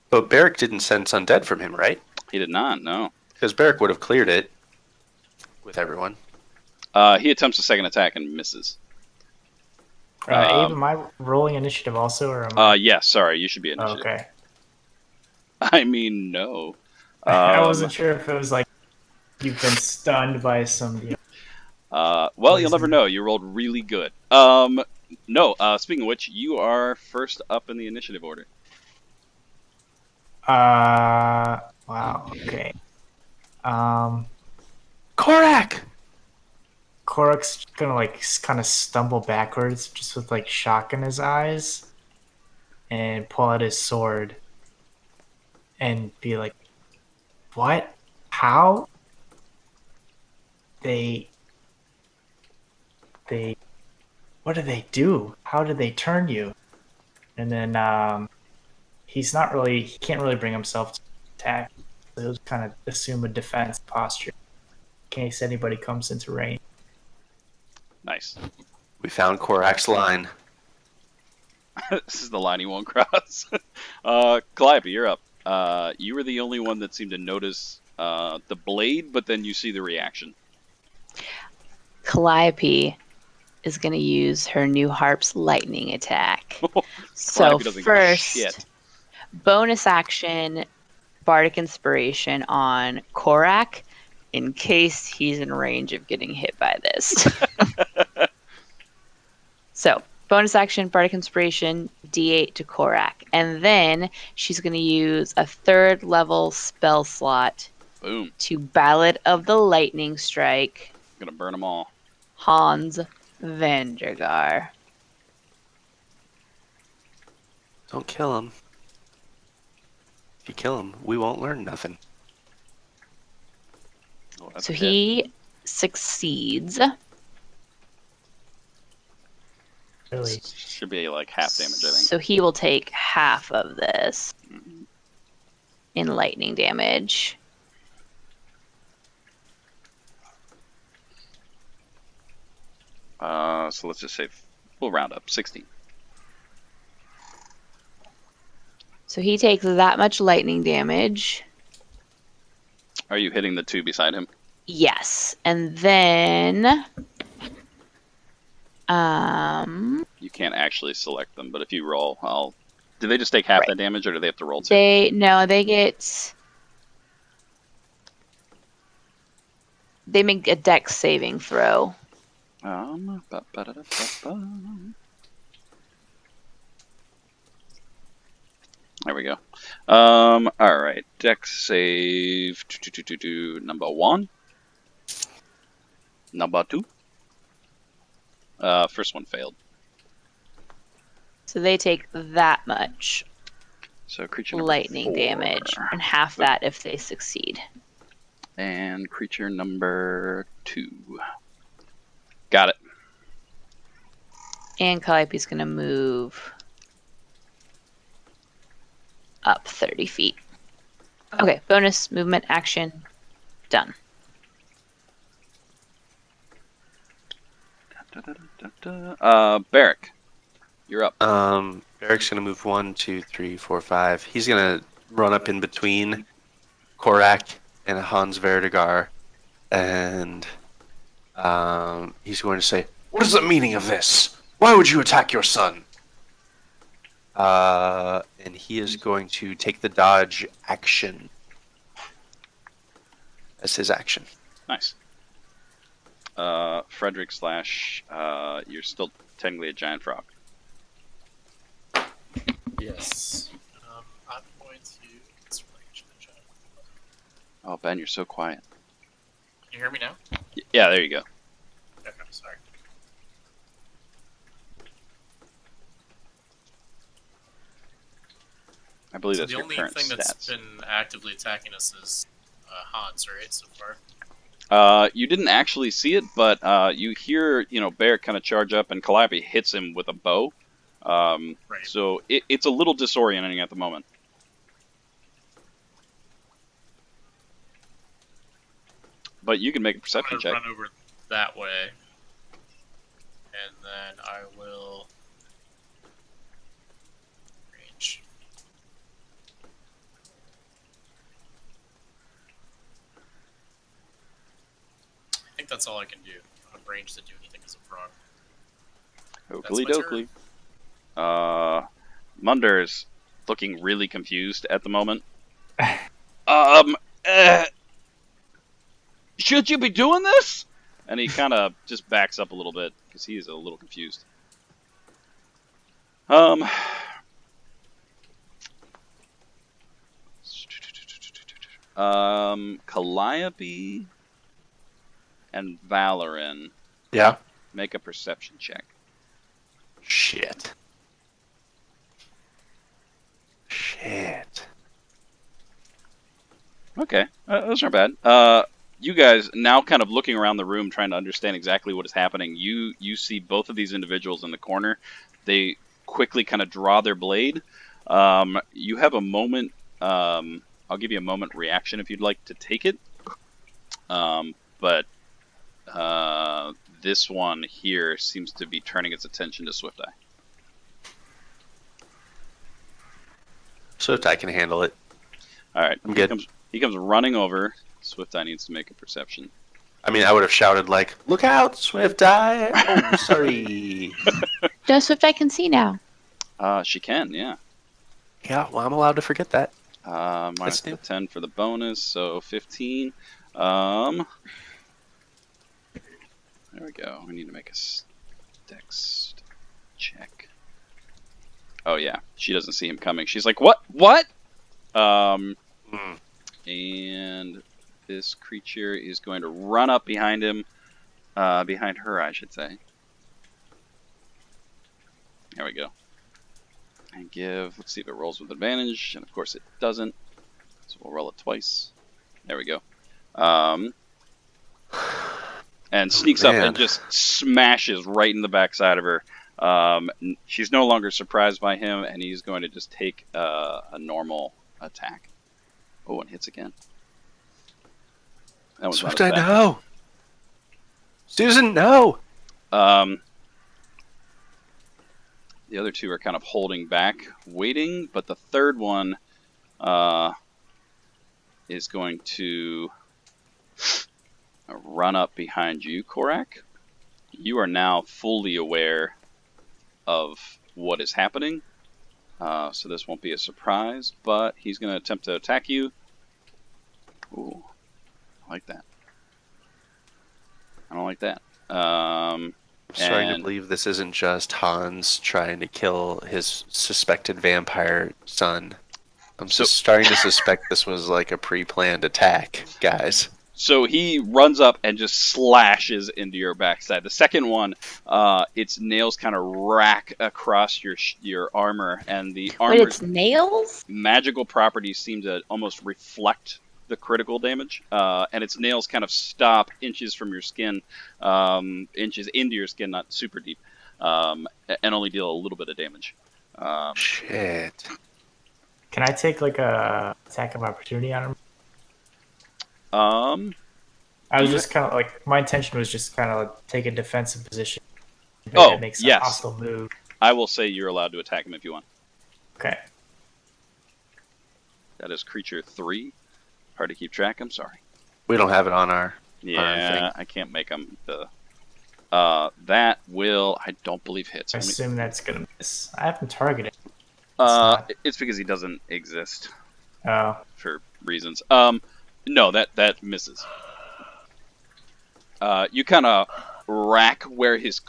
But Barrick didn't sense undead from him, right? He did not, no. Because Barrick would have cleared it with everyone. He attempts a second attack and misses. Abe, am I rolling initiative also, or am I? Yes, sorry, you should be initiative. Okay. I mean, no. I wasn't sure if it was like you've been stunned by some. You know, well, you'll never know. You rolled really good. No. Speaking of which, you are first up in the initiative order. Wow. Okay. Korak! Korak's gonna like kind of stumble backwards, just with like shock in his eyes, and pull out his sword, and be like, "What? How? They? What do they do? How do they turn you?" And then he can't really bring himself to attack, so he'll kind of assume a defense posture in case anybody comes into range. Nice. We found Korak's line. This is the line he won't cross. Calliope, you're up. You were the only one that seemed to notice the blade, but then you see the reaction. Calliope is going to use her new harp's lightning attack. So first, bonus action, Bardic Inspiration on Korak, in case he's in range of getting hit by this. So, bonus action, Bardic Inspiration, D8 to Korak. And then she's going to use a 3rd level spell slot. Boom. To Ballad of the Lightning Strike. I'm going to burn them all. Hans Vandergaar. Don't kill him. If you kill him, we won't learn nothing. Oh, so he succeeds. Really? Should be like half damage, I think. So he will take half of this in lightning damage. So let's just say we'll round up 16. So he takes that much lightning damage. Are you hitting the 2 beside him? Yes. And then you can't actually select them, but if you roll, do they just take half that damage, or do they have to roll 2? They make a dex saving throw. There we go. All right, dex save. Number 1. Number 2. First one failed. So they take that much. So creature lightning damage, and half that if they succeed. And creature number 2. Got it. And Calliope's going to move up 30 feet. Okay, bonus movement action done. Barrick, you're up. Barrick's gonna move 1, 2, 3, 4, 5. He's gonna run up in between Korak and Hans Vertigar, and he's going to say, "What is the meaning of this? Why would you attack your son?" And he is going to take the dodge action as his action. Nice. Frederick / you're still technically a giant frog. Yes. I'm going to range the giant. Oh, Ben, you're so quiet. Can you hear me now? Yeah, there you go. Okay, sorry. I believe So that's the your only current thing that's stats. been actively attacking us is Hans, right, so far? You didn't actually see it, but you hear, Barrick kind of charge up, and Calliope hits him with a bow. Right. So it's a little disorienting at the moment. But you can make a perception I'm check. gonna run over that way, and then I will range. I think that's all I can do. I don't have range to do anything as a frog. Oakley That's my dokley. Munder's looking really confused at the moment. Should you be doing this? And he kind of just backs up a little bit because he is a little confused. Calliope and Valorin. Yeah. Make a perception check. Shit. Okay, those aren't bad. You guys now kind of looking around the room, trying to understand exactly what is happening. You see both of these individuals in the corner. They quickly kind of draw their blade. You have a moment. I'll give you a moment reaction if you'd like to take it. But this one here seems to be turning its attention to Swift Eye. Swift Eye can handle it. All right, I'm good. He comes running over. Swift Eye needs to make a perception. I mean, I would have shouted like, "Look out, Swift Eye!" Oh, sorry. No, Swift I can see now. She can, yeah. Yeah, well, I'm allowed to forget that. Minus the 10 for the bonus, so 15. There we go. We need to make a dex check. Oh yeah, she doesn't see him coming. She's like, "What? What?" And this creature is going to run up behind him, behind her, I should say. There we go. And let's see if it rolls with advantage, and of course it doesn't. So we'll roll it twice. There we go. And sneaks up and just smashes right in the backside of her. She's no longer surprised by him, and he's going to just take a normal attack. Oh, and hits again. That was Swift Eye, no! Susan, no! The other two are kind of holding back, waiting, but the third one is going to run up behind you, Korak. You are now fully aware of what is happening, so this won't be a surprise, but he's going to attempt to attack you. Ooh, I like that. I don't like that. I'm starting to believe this isn't just Hans trying to kill his suspected vampire son. I'm starting to suspect this was like a pre-planned attack, guys. So he runs up and just slashes into your backside. The second one, its nails kind of rack across your armor, and the armor's Wait, it's nails? magical properties seem to almost reflect the critical damage, and its nails kind of stop inches from your skin, inches into your skin, not super deep. and only deal a little bit of damage. Shit. Can I take like a attack of opportunity on him? I was You- just kind of like my intention was just kind of like take a defensive position. Oh, It makes a yes. hostile move. I will say you're allowed to attack him if you want. Okay. That is creature 3. Hard to keep track. I'm sorry. We don't have it on our Yeah, thing. I can't make them the. That will. I don't believe hits. I assume that's gonna miss. I haven't targeted. It's because he doesn't exist Oh, for reasons. No, that misses. You kind of rack where his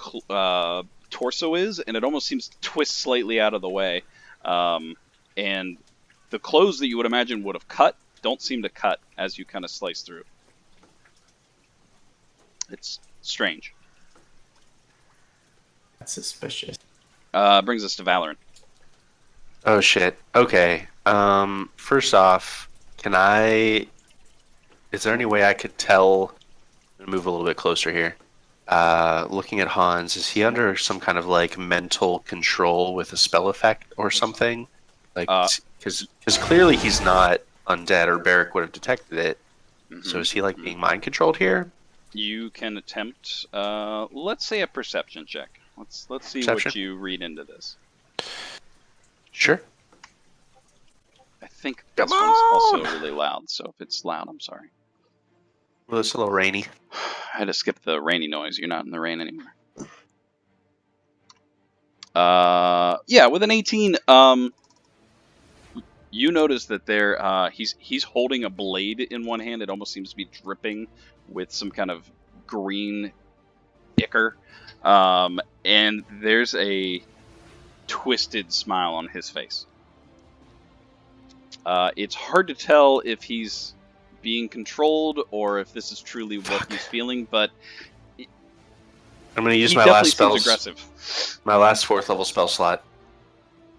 torso is, and it almost seems to twist slightly out of the way. And the clothes that you would imagine would have cut don't seem to cut as you kind of slice through. It's strange. that's suspicious. Brings us to Valorant. Oh shit. Okay. First off, is there any way I could tell? I'm gonna move a little bit closer here. Looking at Hans, is he under some kind of like mental control with a spell effect or something? Like, because clearly he's not undead, or Barrick would have detected it. So is he like being mind controlled here? You can attempt, let's say, a perception check. Let's see Perception? what you read into this. Sure. I think this one's also really loud, so if it's loud, I'm sorry. Well, it's a little rainy. I had to skip the rainy noise. You're not in the rain anymore. Yeah, with an 18, you notice that he's holding a blade in one hand. It almost seems to be dripping with some kind of green ichor. And there's a twisted smile on his face. It's hard to tell if he's being controlled or if this is truly what he's feeling, but I'm going to use he my definitely last spells. seems aggressive. My last 4th level spell slot.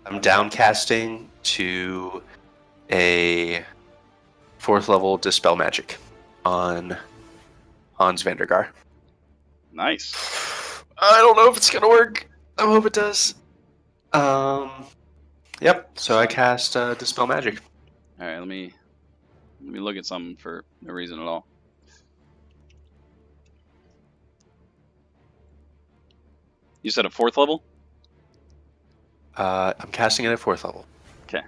I'm downcasting to a 4th level Dispel Magic on Hans Vandergaar. Nice. I don't know if it's going to work. I hope it does. Yep. So I cast Dispel Magic. All right, let me look at something for no reason at all. You said a 4th level? I'm casting it at 4th level. Okay.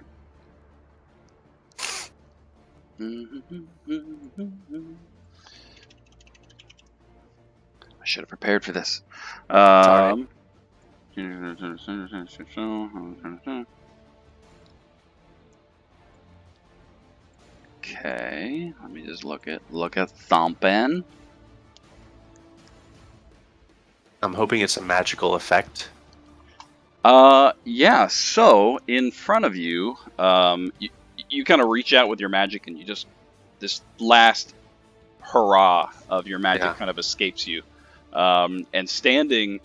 I should have prepared for this. Sorry. Okay, let me just look at thumping. I'm hoping it's a magical effect. Yeah. So in front of you, you kind of reach out with your magic, and this last hurrah of your magic kind of escapes you, and standing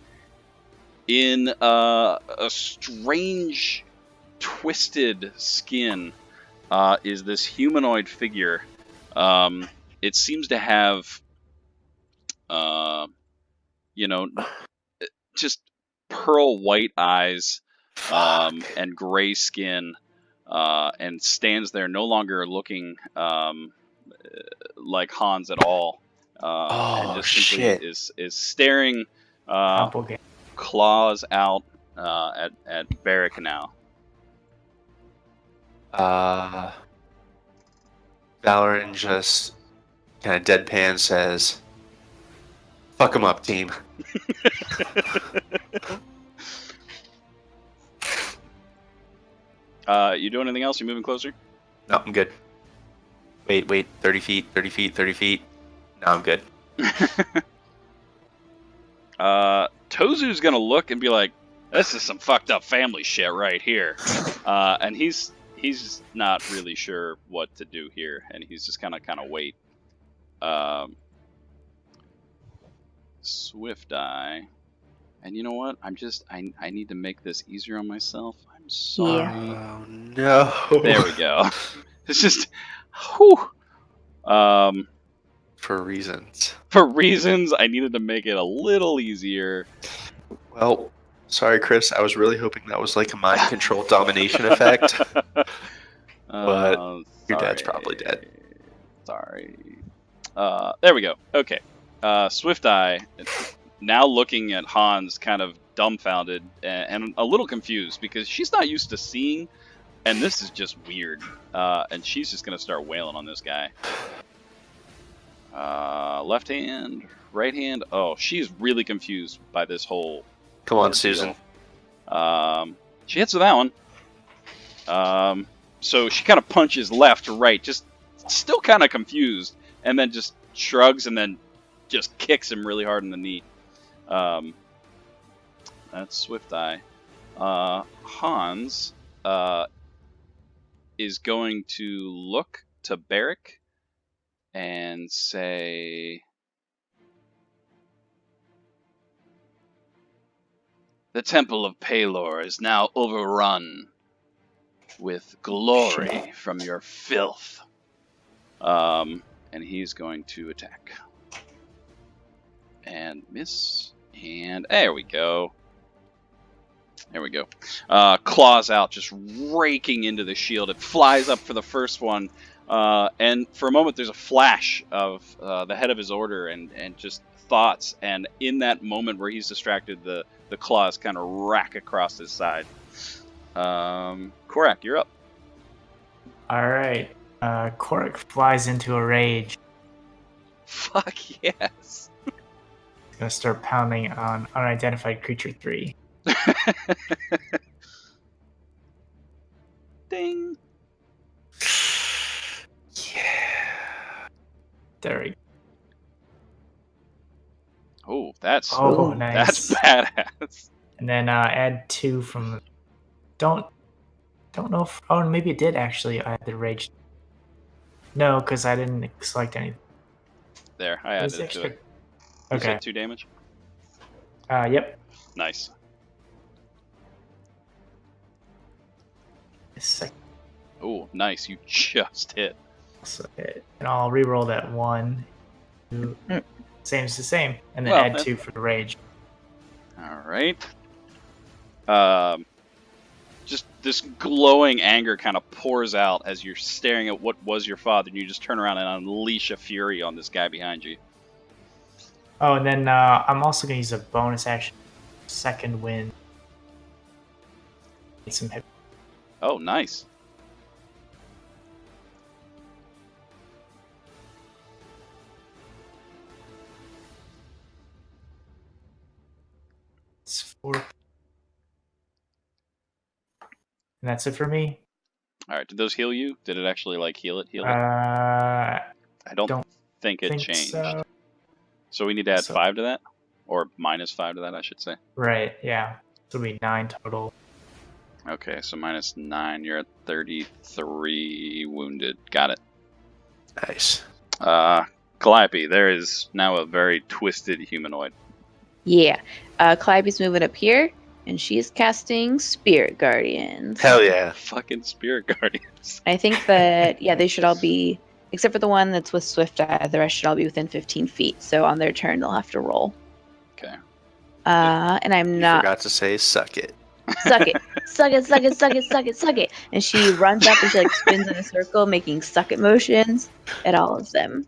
in a strange, twisted skin is this humanoid figure. It seems to have, just pearl white eyes, and gray skin, and stands there no longer looking like Hans at all, and just simply is staring claws out at Barrick now. Valorant just kind of deadpan says, "Fuck him up, team." You do anything else? You moving closer? No, I'm good. Wait, 30 feet, 30 feet, 30 feet. No, I'm good. Tozu's gonna look and be like, "This is some fucked up family shit right here," and he's not really sure what to do here, and he's just kind of wait. Swift Eye, and you know what? I need to make this easier on myself. I'm sorry. Oh no! There we go. It's just, whew. For reasons. For reasons, I needed to make it a little easier. Well, Sorry, Chris. I was really hoping that was like a mind control domination effect. But your dad's probably dead. Sorry. There we go. Okay. Swift Eye, now looking at Hans, kind of dumbfounded and a little confused because she's not used to seeing, and this is just weird. And she's just gonna start wailing on this guy. Left hand, right hand. Oh, she's really confused by this whole. Come on, Susan. She hits with that one. So she kind of punches left to right, just still kind of confused, and then just shrugs and then just kicks him really hard in the knee. That's Swift Eye. Hans is going to look to Barrick and say, "The Temple of Palor is now overrun with glory from your filth." And he's going to attack. And miss. And there we go. There we go. Claws out, just raking into the shield. It flies up for the first one. And for a moment, there's a flash of the head of his order and just thoughts. And in that moment where he's distracted, the claws kind of rack across his side. Korak, you're up. All right. Korak flies into a rage. Fuck yes. He's gonna start pounding on unidentified creature 3. Ding. Yeah. There we go. Oh, that's nice. That's badass. And then add 2 from. Don't know if. Oh, maybe it did actually add the rage. No, because I didn't select anything. There, I added it to it. You Okay. said 2 damage? Yep. Nice. Oh, nice. You just hit. So, and I'll re-roll that 1. 2. Same as the same. And then Well, add 2 for the rage. All right. Just this glowing anger kind of pours out as you're staring at what was your father, and you just turn around and unleash a fury on this guy behind you. Oh, and then I'm also going to use a bonus action. Second wind. Get some hit. Oh, nice. It's 4. And that's it for me. All right. Did those heal you? Did it actually like heal it? I I don't think it changed. So we need to add 5 to that, or minus 5 to that, I should say. Right. Yeah. It'll be 9 total. Okay, so minus 9. You're at 33 wounded. Got it. Nice. Calliope, there is now a very twisted humanoid. Yeah. Calliope's moving up here, and she's casting Spirit Guardians. Hell yeah. Fucking Spirit Guardians. I think that, yeah, they should all be, except for the one that's with Swift Eye, the rest should all be within 15 feet. So on their turn, they'll have to roll. Okay. And I'm You not. forgot to say suck it. Suck it. Suck it, suck it, suck it, suck it, suck it. And she runs up and she like spins in a circle, making suck it motions at all of them.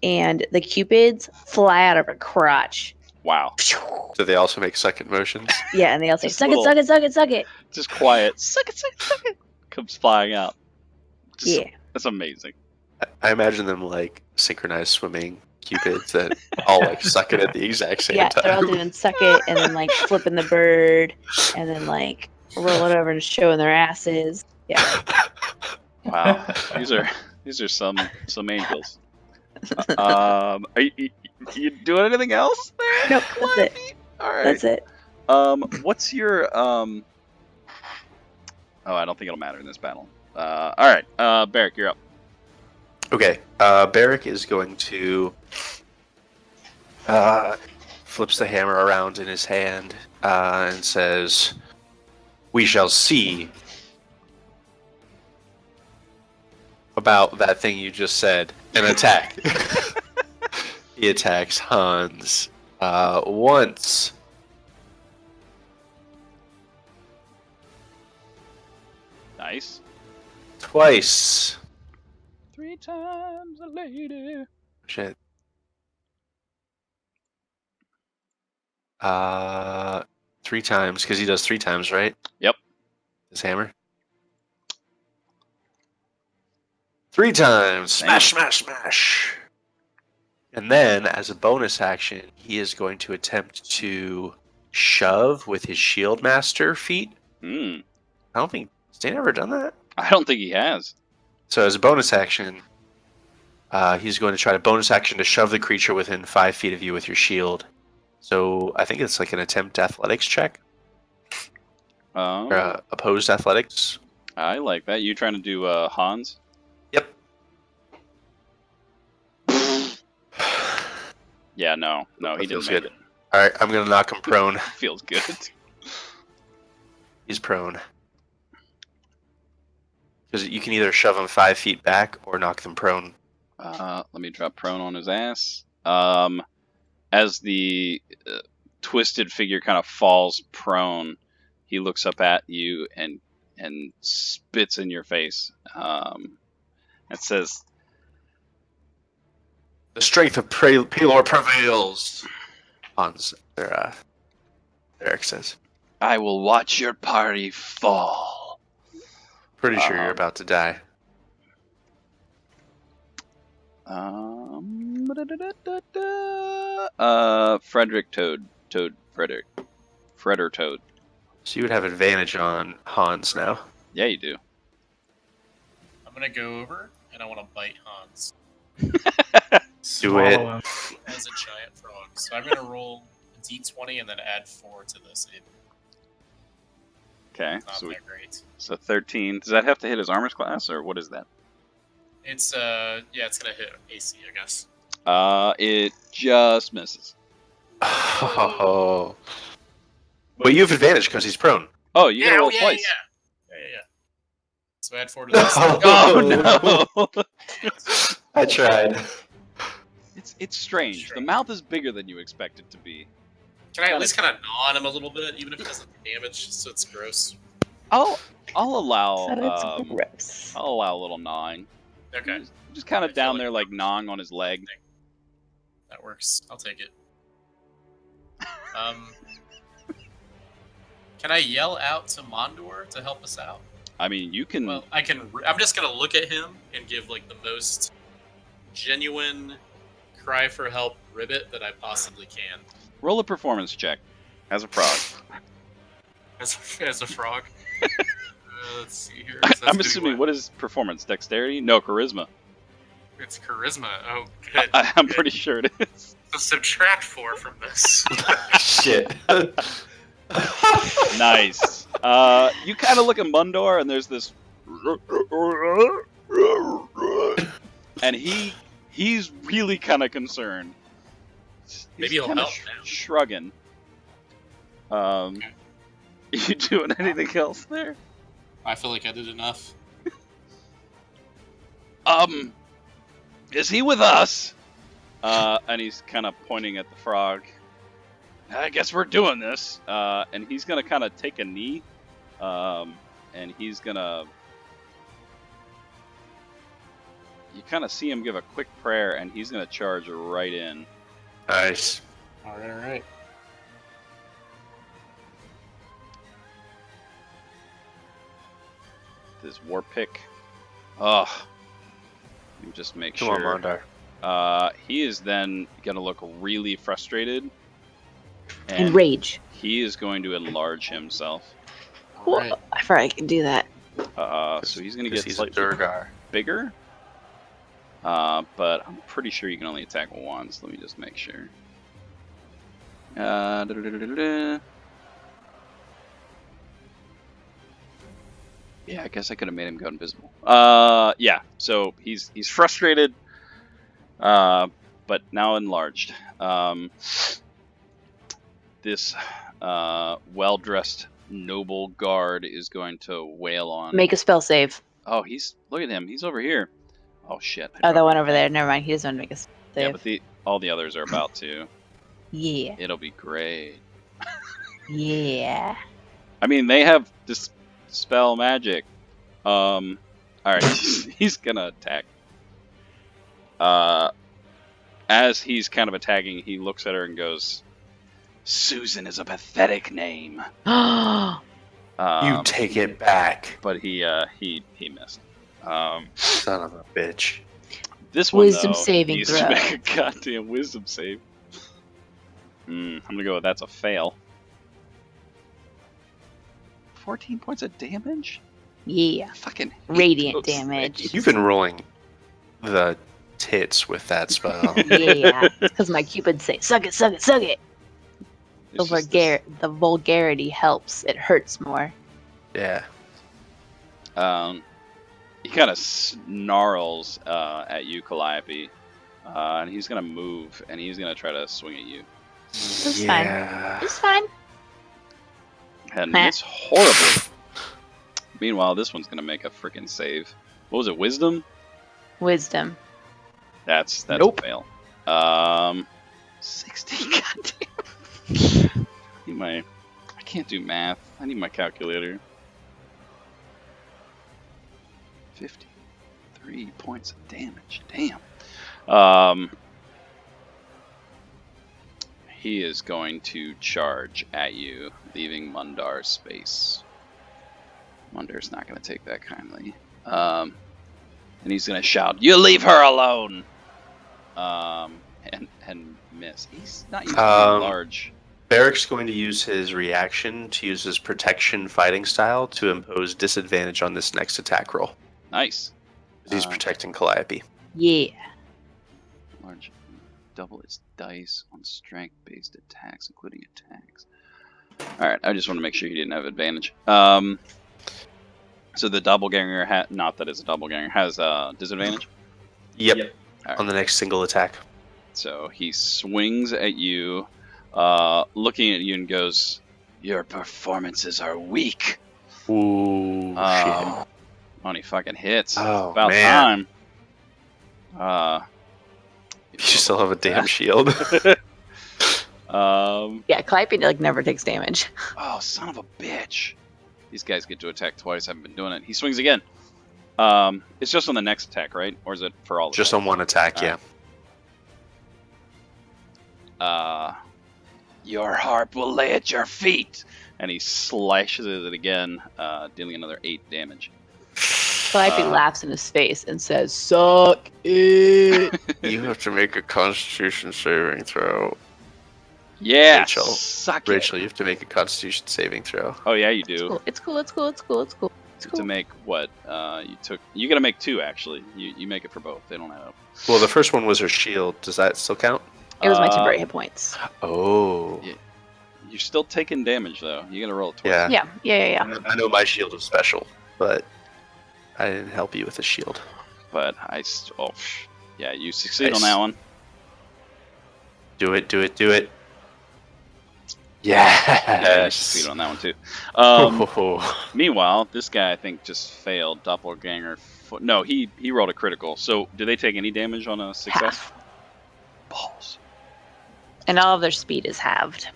And the cupids fly out of her crotch. Wow. Do they also make second motions? Yeah, and they all say, Just suck little- it, suck it, suck it, suck it. Just quiet. Suck it, suck it, suck it. Comes flying out. Just, Yeah. That's amazing. I imagine them like synchronized swimming cupids that all like suck it at the exact same Yeah, time. they're all doing suck it and then like flipping the bird and then like rolling over and showing their asses. Yeah. Wow. These are some angels. Are you doing anything else there? Nope, that's it. All right. That's it. What's your Oh, I don't think it'll matter in this battle. All right. Barrick, you're up. Okay, Barrick is going to flips the hammer around in his hand and says, "We shall see about that thing you just said," and attack. He attacks Hans once Nice. Twice. 3 times a lady. Shit. 3 times, because he does 3 times, right? Yep. His hammer. 3 times. Smash, smash, smash. And then, as a bonus action, he is going to attempt to shove with his Shield Master feat. Hmm. I don't think... Has Dane ever done that? I don't think he has. So as a bonus action, he's going to try to bonus action to shove the creature within 5 feet of you with your shield. So I think it's like an attempt athletics check. Or opposed athletics. I like that. You trying to do Hans? Yep. Yeah, no, he didn't make it. All right, I'm gonna knock him prone. Feels good. He's prone. Because you can either shove him 5 feet back or knock them prone. Let me drop prone on his ass. As the twisted figure kind of falls prone, he looks up at you and spits in your face. It says, "The strength of Pelor prevails." Hans, Eric says, "I will watch your party fall." Pretty sure you're about to die. Frederick Toad. Frederick. Fredder Toad. So you would have advantage on Hans now. Yeah, you do. I'm gonna go over and I want to bite Hans Do it. Swallow him. as a giant frog. So I'm gonna roll a d20 and then add 4 to this. Okay, Not so that great. So 13. Does that have to hit his armor class, or what is that? It's it's gonna hit AC, I guess. It just misses. Oh. But you have advantage because he's prone. Oh, you gotta roll twice. Yeah. So add 4 to this. Oh no! I tried. It's strange. The mouth is bigger than you expect it to be. Can I at least kind of gnaw on him a little bit, even if it doesn't do damage, so it's gross? I'll allow So it's gross. I'll allow a little gnawing. Okay, Just kind I of feel down like there, like gnawing on his leg. that works. I'll take it. Can I yell out to Mondor to help us out? I mean, you can. Well, I can. I'm just gonna look at him and give like the most genuine cry for help ribbit that I possibly can. Roll a performance check as a frog. As a frog. Let's see here. I'm assuming, what is performance? Dexterity? No, charisma. It's charisma. Oh, good. I'm pretty sure it is. So subtract 4 from this. Shit. Nice. You kind of look at Mundor, and there's this, and he's really kind of concerned. Maybe he'll help now. Shrugging. You doing anything else there? I feel like I did enough. Is he with us? And he's kind of pointing at the frog. I guess we're doing this. And he's gonna kind of take a knee. And he's gonna. You kind of see him give a quick prayer, and he's gonna charge right in. Nice. All right. This war pick. Ugh. Let me just make sure. Come on, Mondar. He is then gonna look really frustrated. And rage. He is going to enlarge himself. All right. I forgot I can do that. So he's gonna get He's a slightly Durgar. bigger. But I'm pretty sure you can only attack once. Let me just make sure. Yeah, I guess I could have made him go invisible. Yeah. So he's frustrated, but now enlarged. This well-dressed noble guard is going to wail on. Make a spell save. Oh, look at him. He's over here. Oh shit. Oh, the one over there. Never mind. He doesn't want to make a spell save. Yeah, but all the others are about to. Yeah. It'll be great. Yeah. I mean, they have Dispel magic. All right, he's gonna attack. As he's kind of attacking, he looks at her and goes, "Susan is a pathetic name." You take it back, But he missed. son of a bitch. This one Wisdom though, saving needs throw. to make a goddamn wisdom save. I'm gonna go with that's a fail. 14 points of damage? Yeah. Fucking hate Radiant those damage. things. You've been rolling the tits with that spell. Yeah. Because my Cupid say, suck it, suck it, suck it. It's just this- The vulgarity helps. It hurts more. Yeah. He kind of snarls at you, Calliope, and he's gonna move and he's gonna try to swing at you. It's fine. It's fine. And it's horrible. Meanwhile, this one's gonna make a freaking save. What was it? Wisdom? Wisdom. That's Nope. a fail. 16. Goddamn. I can't do math. I need my calculator. 53 points of damage. Damn. He is going to charge at you, leaving Mundar's space. Mundar's not going to take that kindly. And he's going to shout, "You leave her alone!" And miss. He's not used to being large. Barrick's going to use his reaction to use his protection fighting style to impose disadvantage on this next attack roll. Nice. He's protecting Calliope. Yeah. Large. Double its dice on strength-based attacks, including attacks. Alright, I just want to make sure he didn't have advantage. So the doppelganger, not that it's a doppelganger, has disadvantage? Yep. Right. On the next single attack. So he swings at you, looking at you and goes, "Your performances are weak." Ooh, shit. Only fucking hits. Oh, About man. time. You still have a damn shield. Yeah, Calliope never takes damage. Oh, son of a bitch. These guys get to attack twice. I haven't been doing it. He swings again. It's just on the next attack, right? Or is it for all? Just on one attack, yeah. Your harp will lay at your feet. And he slashes it again, dealing another 8 damage. Calliope laughs in his face and says, "Suck it." You have to make a Constitution saving throw. Yeah, Rachel. suck it. Rachel, you have to make a Constitution saving throw. Oh yeah, you do. It's cool. It's cool. It's cool. It's cool. It's To cool. make what? You gotta make 2 actually. You make it for both. They don't add up. Well, the first one was her shield. Does that still count? It was my temporary hit points. Oh. Yeah. You're still taking damage though. You gotta roll it twice. Yeah. Yeah. I know my shield was special, but I didn't help you with the shield. But yeah, you succeed Nice. on that one. Do it. Yeah, you succeed Yes. on that one too. Oh. Meanwhile, this guy I think just failed doppelganger. No, he rolled a critical. So, do they take any damage on a success? Half. Balls. And all of their speed is halved.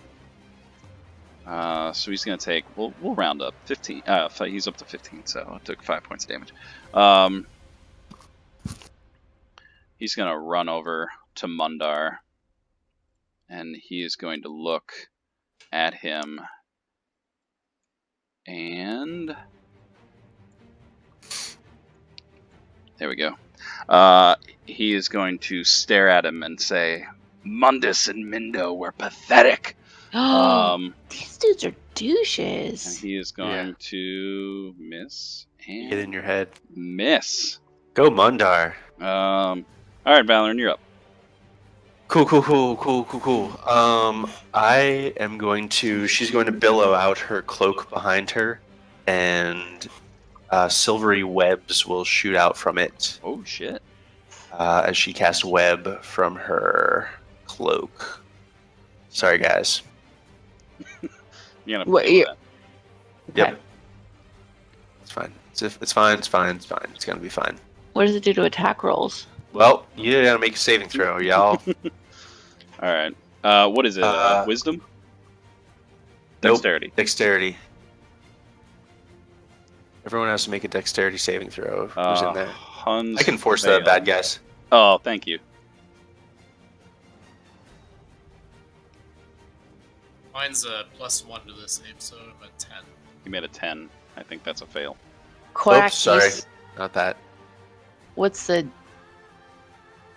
So he's gonna take. We'll round up 15. He's up to 15, so it took 5 points of damage. He's gonna run over to Mundar, and he is going to look at him, and there we go. He is going to stare at him and say, "Mundus and Mindo were pathetic." These dudes are And douches. he is going to miss and Get in your head. miss. Go Mundar. All right, Valoran, you're up. Cool. I am going to. She's going to billow out her cloak behind her, and silvery webs will shoot out from it Oh shit! as she casts web from her cloak. Sorry, guys. You're gonna What, play with you- that. Yep. It's fine. It's fine. It's gonna be fine. What does it do to attack rolls? Well, you gotta make a saving throw, y'all. All right. What is it? Wisdom? Nope. Dexterity. Dexterity. Everyone has to make a dexterity saving throw. Who's in there? Huns I can force fail. the bad guys. Oh, thank you. Mine's a +1 to the save, so I'm at 10. You made a 10. I think that's a fail. Korak, Oops, sorry. Not that. What's the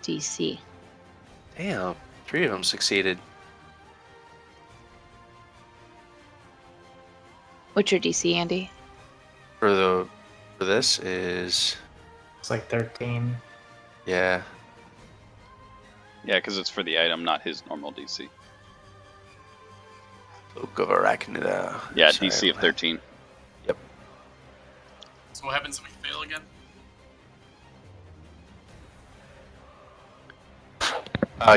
DC? Damn. 3 of them succeeded. What's your DC, Andy? For this is It's like 13. yeah. Yeah, because it's for the item, not his normal DC. Cloak of Arachnida. Yeah, Sorry, DC of 13. So what happens if we fail again?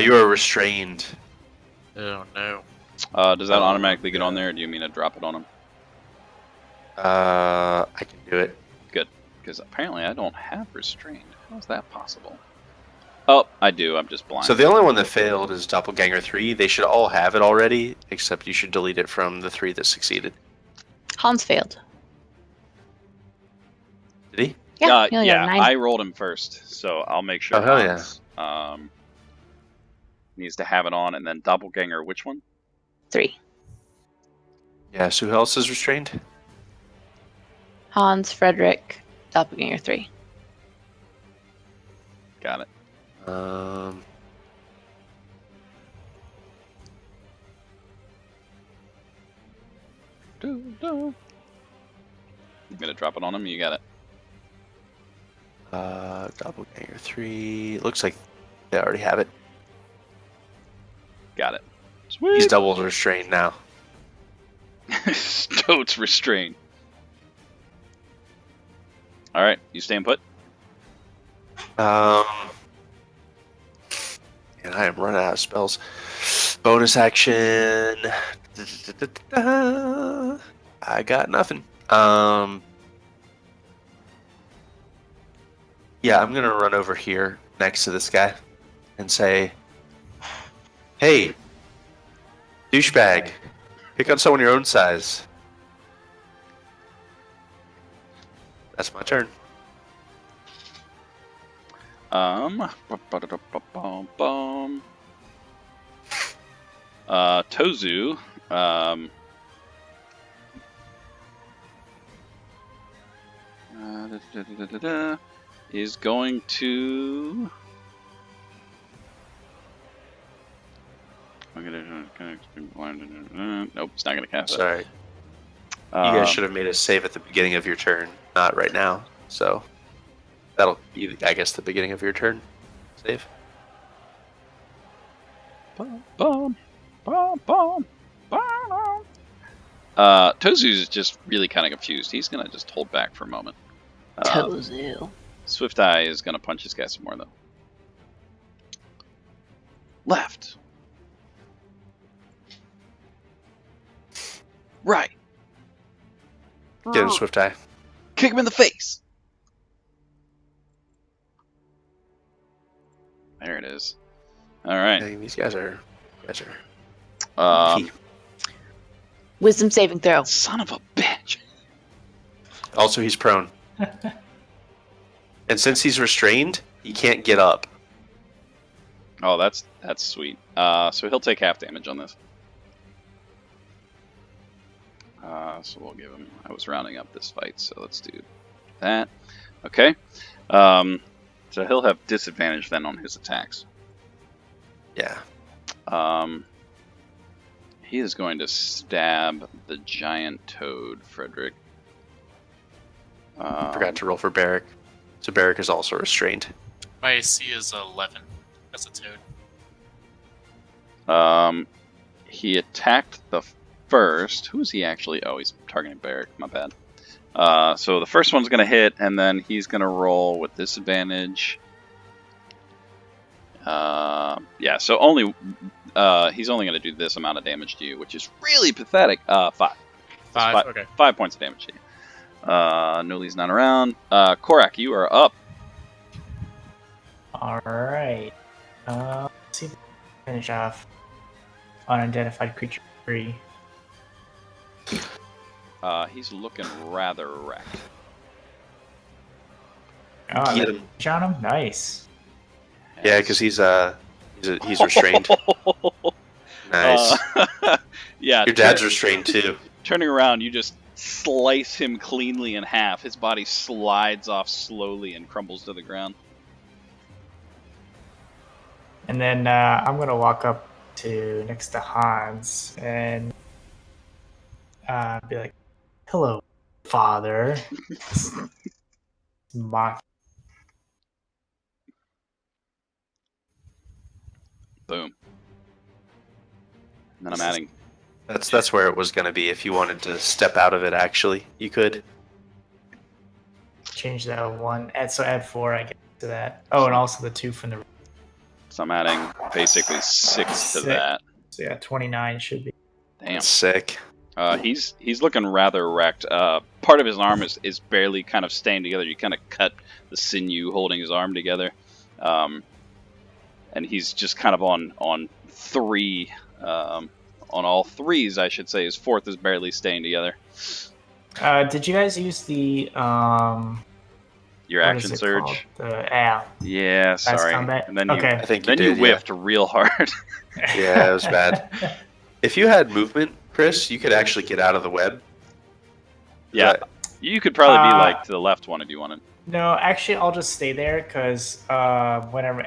You are restrained. Oh no. Does that automatically get on there, or do you mean to drop it on him? I can do it. Good, because apparently I don't have restrained. How is that possible? Oh, I do. I'm just blind. So the only one that failed is Doppelganger 3. They should all have it already, except you should delete it from the 3 that succeeded. Hans failed. Did he? Yeah, he only got a 9. I rolled him first, so I'll make sure Oh, hell Hans needs to have it on, and then Doppelganger, which one? 3. Yeah, so who else is restrained? Hans, Frederick, Doppelganger 3. Got it. You gonna drop it on him? You got it. Doppelganger 3. Looks like they already have it. Got it. Sweet. He's double restrained now. Stoat's restrained. All right, you staying put? And I am running out of spells. Bonus action. I got nothing. Yeah, I'm gonna run over here next to this guy and say, "Hey, douchebag, pick on someone your own size." That's my turn. Tozu, is going to. Nope, it's not gonna cast it. Sorry. You guys should have made a save at the beginning of your turn, not right now. So that'll be, I guess, the beginning of your turn. Save. Tozu's just really kind of confused. He's gonna just hold back for a moment. Tozu. Swift Eye is gonna punch this guy some more though. Left. Right. Get him, Swift Eye. Kick him in the face. There it is. All right. Dang, these guys are. Wisdom saving throw. Son of a bitch. Also, he's prone. And since he's restrained, he can't get up. Oh, that's sweet. So he'll take half damage on this. So we'll give him. I was rounding up this fight, so let's do that. Okay. So he'll have disadvantage then on his attacks. Yeah. He is going to stab the giant toad, Frederick. Forgot to roll for Barrick. So Barrick is also restrained. My AC is 11. That's a toad. He attacked the first. Who is he actually? Oh, he's targeting Barrick. My bad. So the first one's going to hit, and then he's going to roll with disadvantage. Yeah, so only he's only going to do this amount of damage to you, which is really pathetic. 5. 5. Okay. 5 points of damage to you. Nuli's not around. Korak, you are up. Alright. Let's see if I can finish off unidentified creature 3. He's looking rather wrecked. Oh, Get that him. on him? Nice. Yeah, because he's restrained. Nice. Yeah. Your dad's restrained too. Turning around, you just slice him cleanly in half. His body slides off slowly and crumbles to the ground. And then I'm gonna walk up to next to Hans and be like, "Hello, father." Mock. Boom. And then I'm adding. That's where it was going to be. If you wanted to step out of it, actually, you could. Change that one. Add 4, I guess, to that. Oh, and also the 2 from the. So I'm adding basically 6 to that. So yeah, 29 should be. Damn. That's sick. He's looking rather wrecked. Part of his arm is barely kind of staying together. You kind of cut the sinew holding his arm together, and he's just kind of on 3, on all 3s, I should say. His 4th is barely staying together. Did you guys use the Your action surge? Yeah, sorry. Combat? And then you, okay. I think then you did, whiffed real hard. Yeah, it was bad. If you had movement, Chris, you could actually get out of the web. Yeah, you could probably be like to the left one if you wanted. No, actually, I'll just stay there because whenever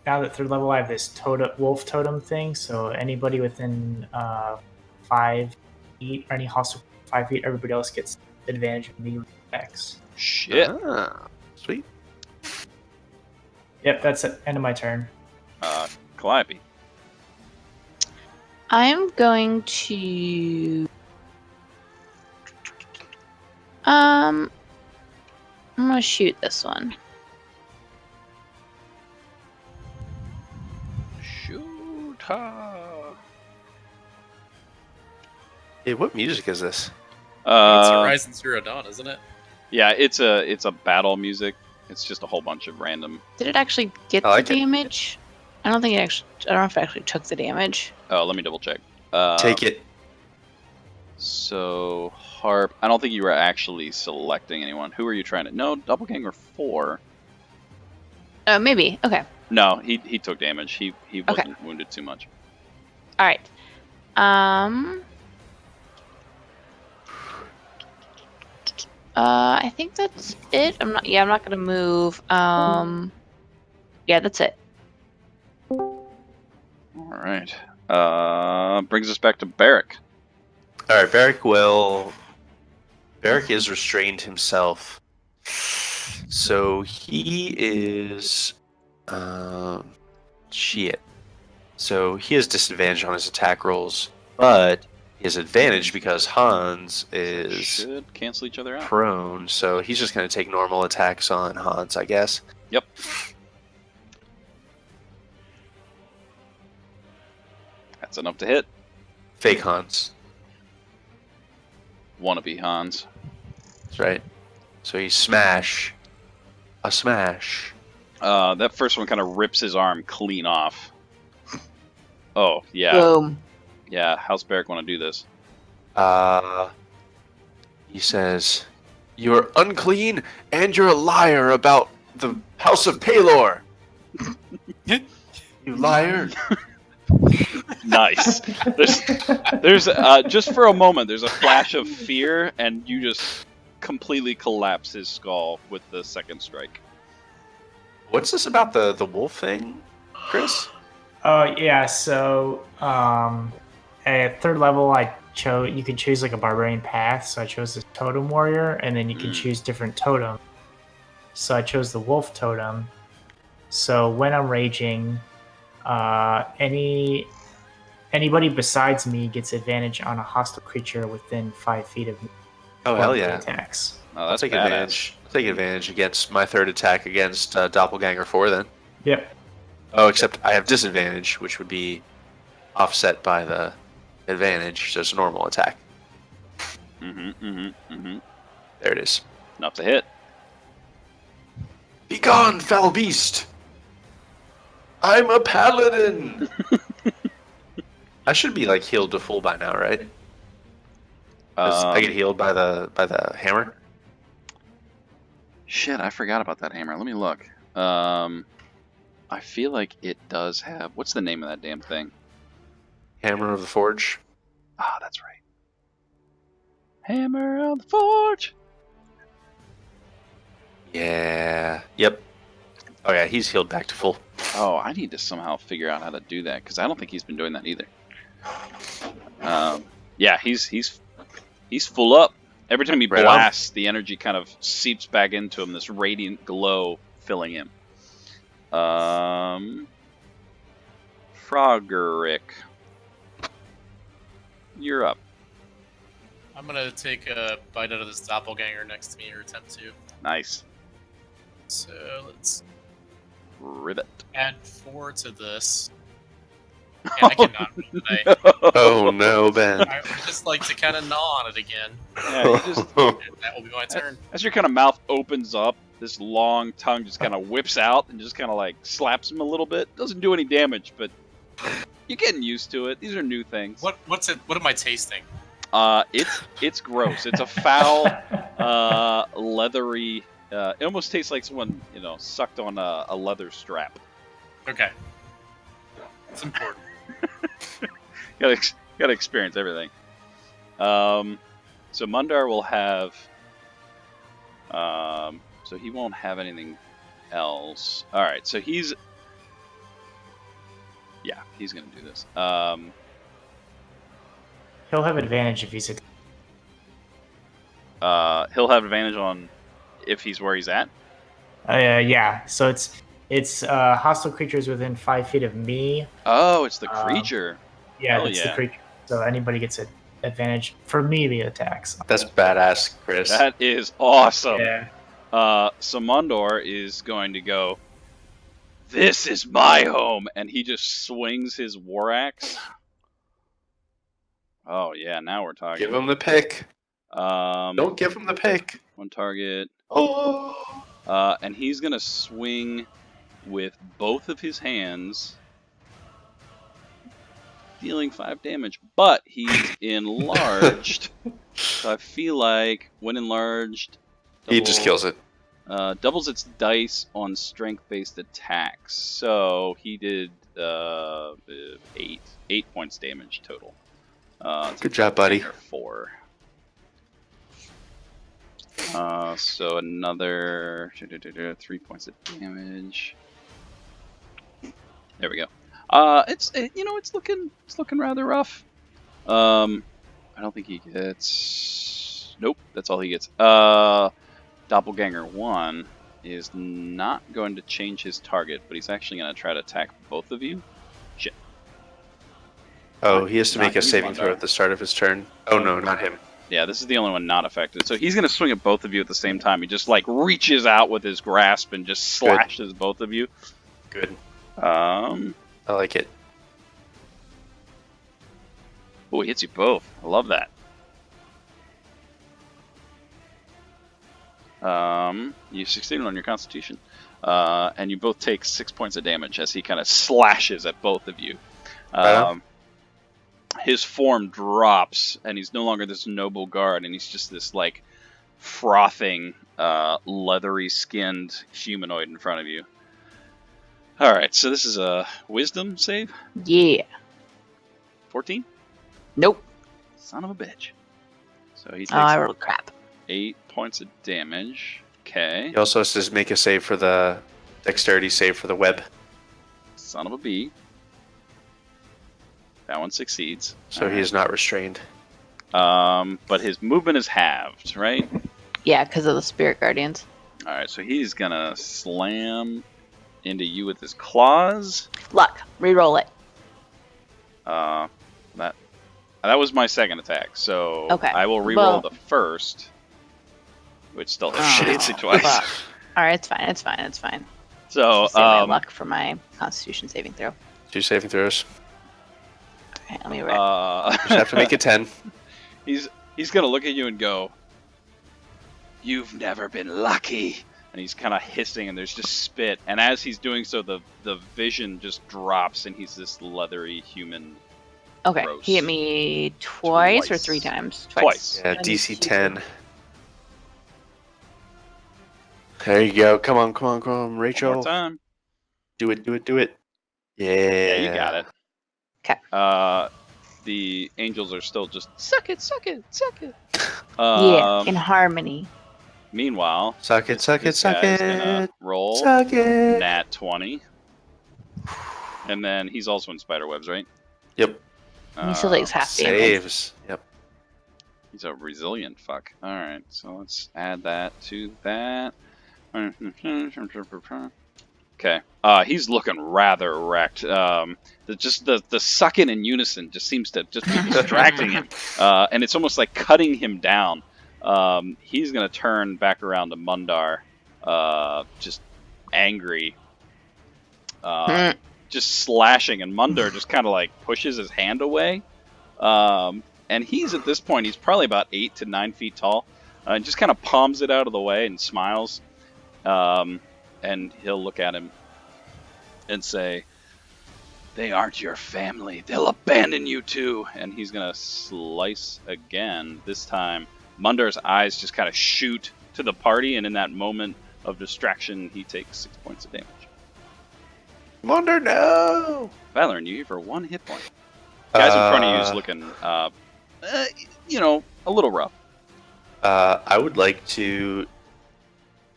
now that 3rd level, I have this wolf totem thing. So anybody within 5 feet or any hostile 5 feet, everybody else gets advantage of melee attacks. Shit. Sweet. Yep, that's the end of my turn. Calliope. I'm going to. I'm gonna shoot this one. Shoot. Hey, what music is this? It's Horizon Zero Dawn, isn't it? Yeah, it's a battle music. It's just a whole bunch of random. Did it actually get I like the damage? I don't think it actually. I don't know if it actually took the damage. Oh, let me double check. Take it. So harp. I don't think you were actually selecting anyone. Who are you trying to? No, doppelganger 4. Oh, maybe. Okay. No, he took damage. He wasn't wounded too much. All right. I think that's it. I'm not gonna move. Yeah, that's it. All right. Brings us back to Barrick. All right, Barrick is restrained himself, so he is shit. So he has disadvantage on his attack rolls, but he has advantage because Hans is should cancel each other out. Prone, so he's just going to take normal attacks on Hans, I guess. Yep. That's enough to hit. Fake Hans. Wannabe Hans. That's right. So he smash. A smash. That first one kind of rips his arm clean off. Oh, yeah. Boom. Yeah, how's Barrick want to do this? He says, "You're unclean and you're a liar about the House of Palor. You liar." Nice. There's just for a moment, there's a flash of fear, and you just completely collapse his skull with the second strike. What's this about the wolf thing, Chris? Oh yeah, so at 3rd level, you could choose like a barbarian path. So I chose the totem warrior, and then you can choose different totem. So I chose the wolf totem. So when I'm raging, anybody besides me gets advantage on a hostile creature within 5 feet of me. Oh hell yeah! Attacks. Oh, I'll that's take badass. advantage. I'll take advantage against my 3rd attack against Doppelganger 4 then. Yep. Oh, except I have disadvantage, which would be offset by the advantage, so it's a normal attack. There it is. Enough to hit. Begone, foul beast! I'm a paladin! I should be like healed to full by now, right? 'Cause I get healed by the hammer. Shit, I forgot about that hammer. Let me look. I feel like it does have... What's the name of that damn thing? Hammer of the Forge. Ah, that's right. Hammer of the Forge! Yeah. Yep. Oh yeah, he's healed back to full. Oh, I need to somehow figure out how to do that, because I don't think he's been doing that either. Yeah, he's full up. Every time he Right blasts, the energy kind of seeps back into him, this radiant glow filling him. Frogerick. You're up. I'm gonna take a bite out of this doppelganger next to me, or attempt to. Nice. So let's Ribbit. add 4 to this. Yeah, I cannot today. Oh no, Ben. I would just like to kind of gnaw on it again. Yeah, you just, And that will be my turn. as your kind of mouth opens up, this long tongue just kind of whips out and just kind of like slaps him a little bit. Doesn't do any damage, but you're getting used to it. These are new things. What's it? What am I tasting? It's gross. It's a foul, leathery. It almost tastes like someone sucked on a leather strap. Okay, it's important. Gotta experience everything. So Mundar will have. So he won't have anything else. All right. So he's. Yeah, he's gonna do this. He'll have advantage if he's. He'll have advantage on if he's where he's at. Yeah. So it's hostile creatures within 5 feet of me. Oh, it's the creature. Yeah, Hell it's yeah. the creature. So anybody gets an advantage for melee attacks. That's badass, Chris. That is awesome. Yeah. So Mondor is going to go, "This is my home," and he just swings his war axe. Oh yeah, now we're talking. Give him the pick. Don't give him the pick. One target. Oh. And he's gonna swing with both of his hands, dealing 5 damage. But he's enlarged, so I feel like when enlarged, He just kills it. Doubles its dice on strength-based attacks. So he did 8 points damage total. Good job, buddy. 4. So another 3 points of damage. There we go. It's looking rather rough. I don't think he gets. Nope, that's all he gets. Doppelganger 1 is not going to change his target, but he's actually going to try to attack both of you. Shit. Oh, he has to make Not a you, saving throw Mondar. at the start of his turn. Oh no, not him. Yeah, this is the only one not affected. So he's going to swing at both of you at the same time. He just like reaches out with his grasp and just slashes both of you. Good. I like it. Oh, he hits you both. I love that. You succeeded on your Constitution, and you both take 6 points of damage as he kind of slashes at both of you. His form drops, and he's no longer this noble guard, and he's just this like frothing, leathery-skinned humanoid in front of you. All right, so this is a Wisdom save. Yeah. 14. Nope. Son of a bitch. So he takes Oh, I rolled crap. 8 points of damage. Okay. He also has to make a save for the dexterity save for the web. Son of a bee. That one succeeds. So he is not restrained. But his movement is halved, right? Yeah, because of the spirit guardians. All right, so he's gonna slam into you with his claws. Luck. Reroll it. That was my second attack, so Okay. I will reroll Well- the first, which still hits Oh, Nancy twice. fuck. All right, it's fine. It's fine. It's fine. So Just save my luck for my Constitution saving throw. 2 saving throws. Okay, let me write. You just have to make it 10. He's gonna look at you and go, "You've never been lucky." And he's kind of hissing, and there's just spit. And as he's doing so, the vision just drops, and he's this leathery human. Okay, gross. he hit me twice or Twice. 3 times? Twice. Yeah, DC 10. There you go. Come on, One Rachel. more time. Do it. Yeah. Yeah, you got it. 'Kay. The angels are still just suck it. Yeah, in harmony. Meanwhile, Suck it. this guy's gonna roll Suck it. nat 20, and then he's also in spiderwebs, right? Yep. He still takes half damage. Saves. Yep. He's a resilient fuck. All right, so let's add that to that. Okay. He's looking rather wrecked. The sucking in unison just seems to just be distracting him, and it's almost like cutting him down. He's gonna turn back around to Mundar, just angry, just slashing, and Mundar just kind of like pushes his hand away. And he's at this point, he's probably about 8 to 9 feet tall, and just kind of palms it out of the way and smiles. And he'll look at him and say, "They aren't your family. They'll abandon you too." And he's gonna slice again. This time, Mundar's eyes just kind of shoot to the party, and in that moment of distraction, he takes 6 points of damage. Wonder no. Valorant, you here for 1 hit point. Guys in front of you is looking, a little rough. I would like to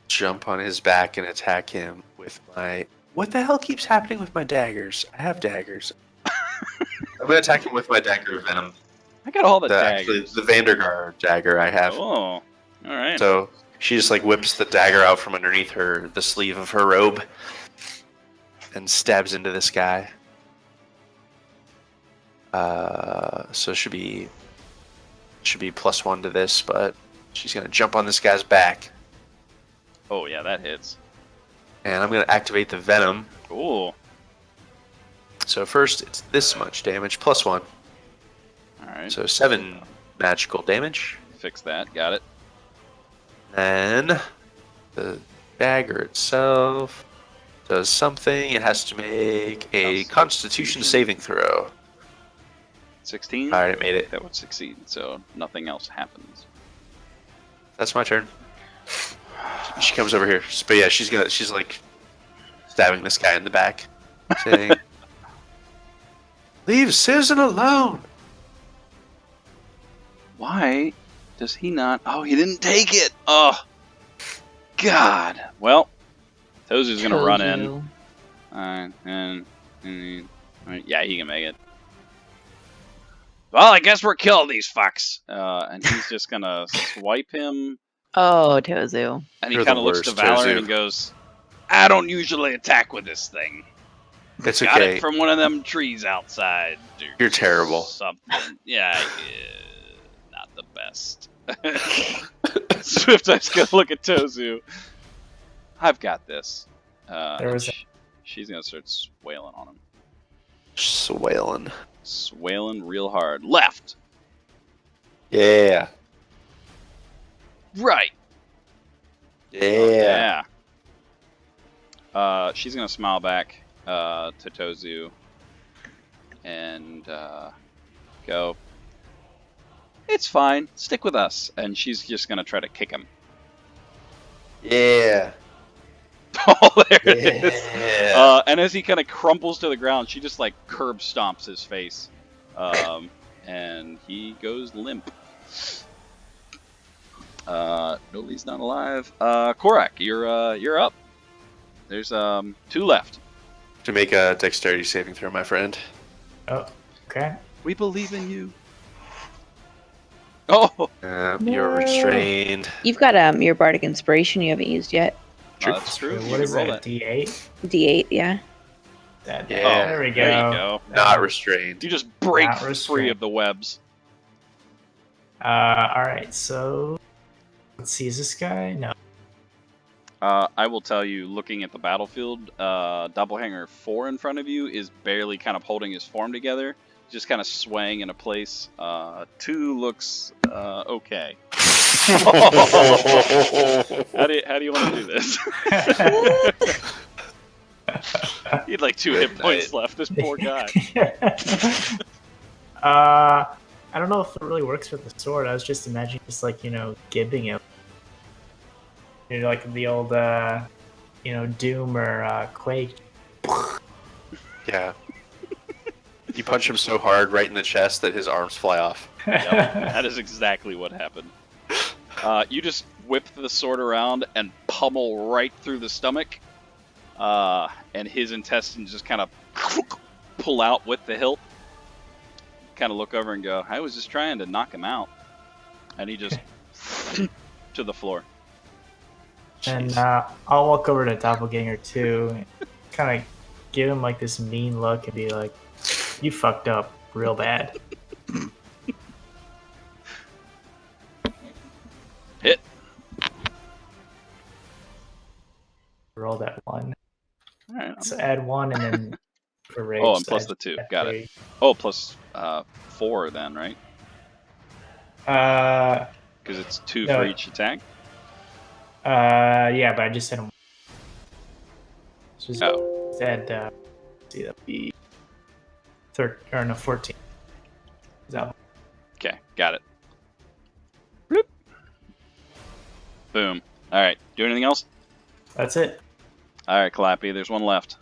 jump on his back and attack him with my... What the hell keeps happening with my daggers? I have daggers. I'm going to attack him with my dagger of venom. I got all the Actually, daggers. the Vandergaard dagger I have. Oh, all right. So she just like whips the dagger out from underneath the sleeve of her robe and stabs into this guy. So it should be +1 to this, but she's going to jump on this guy's back. Oh, yeah, that hits. And I'm going to activate the venom. Cool. So first, it's this much damage, +1. All right. So 7 magical damage. Fix that. Got it. Then the dagger itself does something. It has to make a Constitution saving throw. 16? All right, it made it. That would succeed, so nothing else happens. That's my turn. She comes over here. But yeah, she's like stabbing this guy in the back, saying, "Leave Susan alone." Why does he not? Oh, he didn't take it. Oh, God. Well, Tozu's gonna run in. Yeah, he can make it. Well, I guess we're killing these fucks. And he's just gonna swipe him. Oh, Tozu. And he You're kind the of looks to worst, Valor Tozu. and goes, "I don't usually attack with this thing. It's Got okay. it from one of them trees outside. Or You're terrible." Something. Yeah, not the best. Swift Eye's gonna look at Tozu. I've got this. She's gonna start swailing on him. Swailing real hard. Left. Yeah. Right. Yeah. She's gonna smile back to Tozu and go, "It's fine. Stick with us." And she's just gonna try to kick him. Yeah. Oh, there it is. Yeah. And as he kind of crumples to the ground, she just like curb stomps his face, and he goes limp. Nobody's not alive. Korak, you're up. There's 2 left. To make a dexterity saving throw, my friend. Oh, okay. We believe in you. Oh, You're restrained. You've got your bardic inspiration you haven't used yet. that's true. So You what can is roll that? D8? D8, yeah. That, Yeah, there we go. There you go. Not restrained. You just break Not free restrained. of the webs. All right, so let's see. Is this guy? No. I will tell you, looking at the battlefield, Doppelhanger 4 in front of you is barely kind of holding his form together, just kind of swaying in a place. 2 looks okay. How do you want to do this? He had like 2 hit points left. This poor guy. I don't know if it really works with the sword. I was just imagining just like, gibbing him. like the old, Doom or Quake. Yeah. You punch him so hard right in the chest that his arms fly off. Yep, that is exactly what happened. You just whip the sword around and pummel right through the stomach, and his intestines just kind of pull out with the hilt. Kind of look over and go, I was just trying to knock him out. And he just to the floor. And I'll walk over to Doppelganger too, kind of give him like this mean look and be like, "You fucked up real bad." Hit. Roll that 1. All right. So add 1 and then for rage. Oh, and plus the 2. Got it. Oh, plus 4 then, right? Because it's 2 for each attack. Yeah, but I just said him. Just Oh. add. See, that'd be 14. So. Okay, got it. Bloop. Boom. All right. Do anything else? That's it. All right, Clappy. There's one left.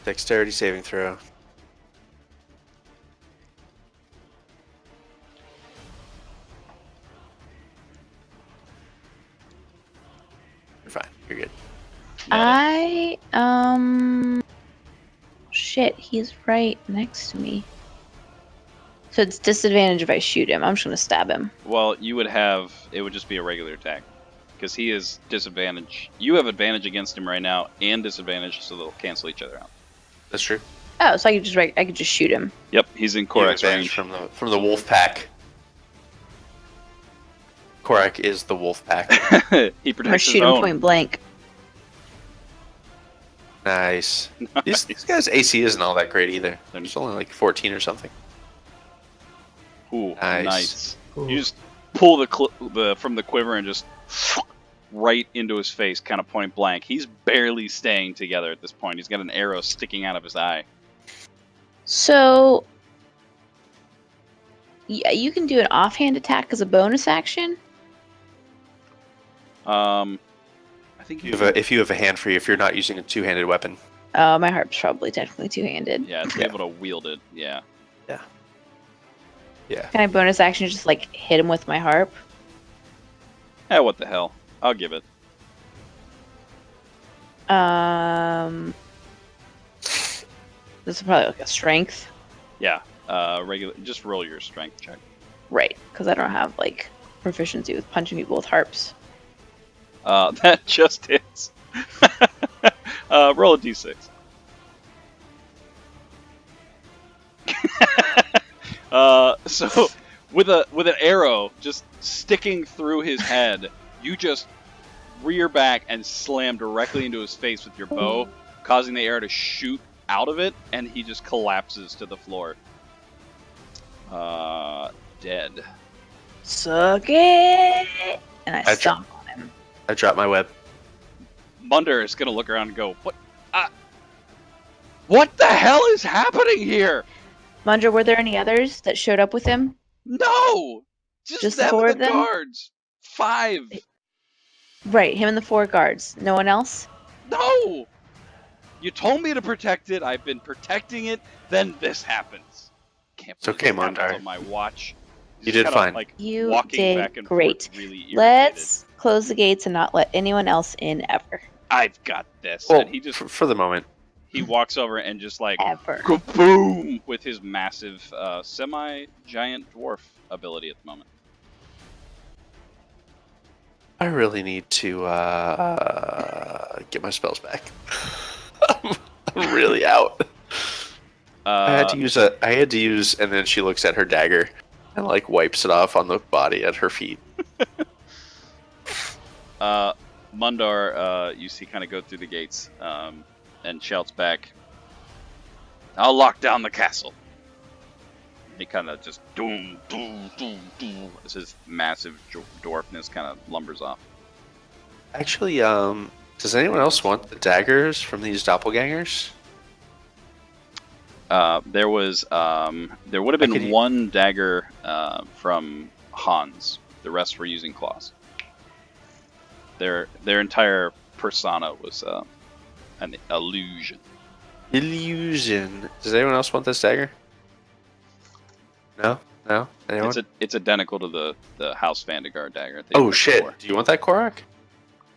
Dexterity saving throw. You're fine. You're good. Shit, he's right next to me. So it's disadvantage if I shoot him. I'm just gonna stab him. Well, you would have. It would just be a regular attack. Because he is disadvantage. You have advantage against him right now, and disadvantage, so they'll cancel each other out. That's true. Oh, so I could just shoot him. Yep, he's in You have Korak's advantage range. from the wolf pack. Korak is the wolf pack. He I'm gonna protects his shoot him own. point blank. Nice. Nice. These guys' AC isn't all that great either. They're just only like 14 or something. Ooh, Nice. nice. Ooh. You just pull the from the quiver and just right into his face, kind of point blank. He's barely staying together at this point. He's got an arrow sticking out of his eye. So, yeah, you can do an offhand attack as a bonus action. I think you. If you have a hand free, if you're not using a two-handed weapon. My harp's probably technically two-handed. Yeah, to be able to wield it. Yeah. Yeah. Can I bonus action just like hit him with my harp? What the hell? I'll give it. This is probably like a strength, Yeah. Regular. Just roll your strength check. right? Because I don't have like proficiency with punching people with harps. That just hits. Roll a d6. So with an arrow just sticking through his head, you just rear back and slam directly into his face with your bow, causing the arrow to shoot out of it, and he just collapses to the floor. Dead. Suck it! And I stomp on him. I dropped my web. Munder is gonna look around and go, what the hell is happening here? Mundra, were there any others that showed up with him? No! Just them 4 and of the them? guards! 5! Right, him and the 4 guards. No one else? No! You told me to protect it, I've been protecting it, then this happens. Can't It's believe okay, this happens Mondar. on my watch. You Just did kinda, fine. Like, You walking did back and great. Forth, really irritated. Let's close the gates and not let anyone else in ever. I've got this. Well, And he just for the moment. he walks over and just like Ever. kaboom with his massive semi-giant dwarf ability at the moment. I really need to get my spells back. I'm really out. I had to use, and then she looks at her dagger and like wipes it off on the body at her feet. Mundar, you see, kind of go through the gates and shouts back, "I'll lock down the castle." He kind of just doom, doom, doom, doom as his massive dwarfness kind of lumbers off. Actually, does anyone else want the daggers from these doppelgangers? There would have been one dagger from Hans. The rest were using claws. their entire persona was an illusion. Illusion. Does anyone else want this dagger? No? Anyone? It's identical to the House Vandegar dagger. that you Oh had shit! before. Do you want that, Korak?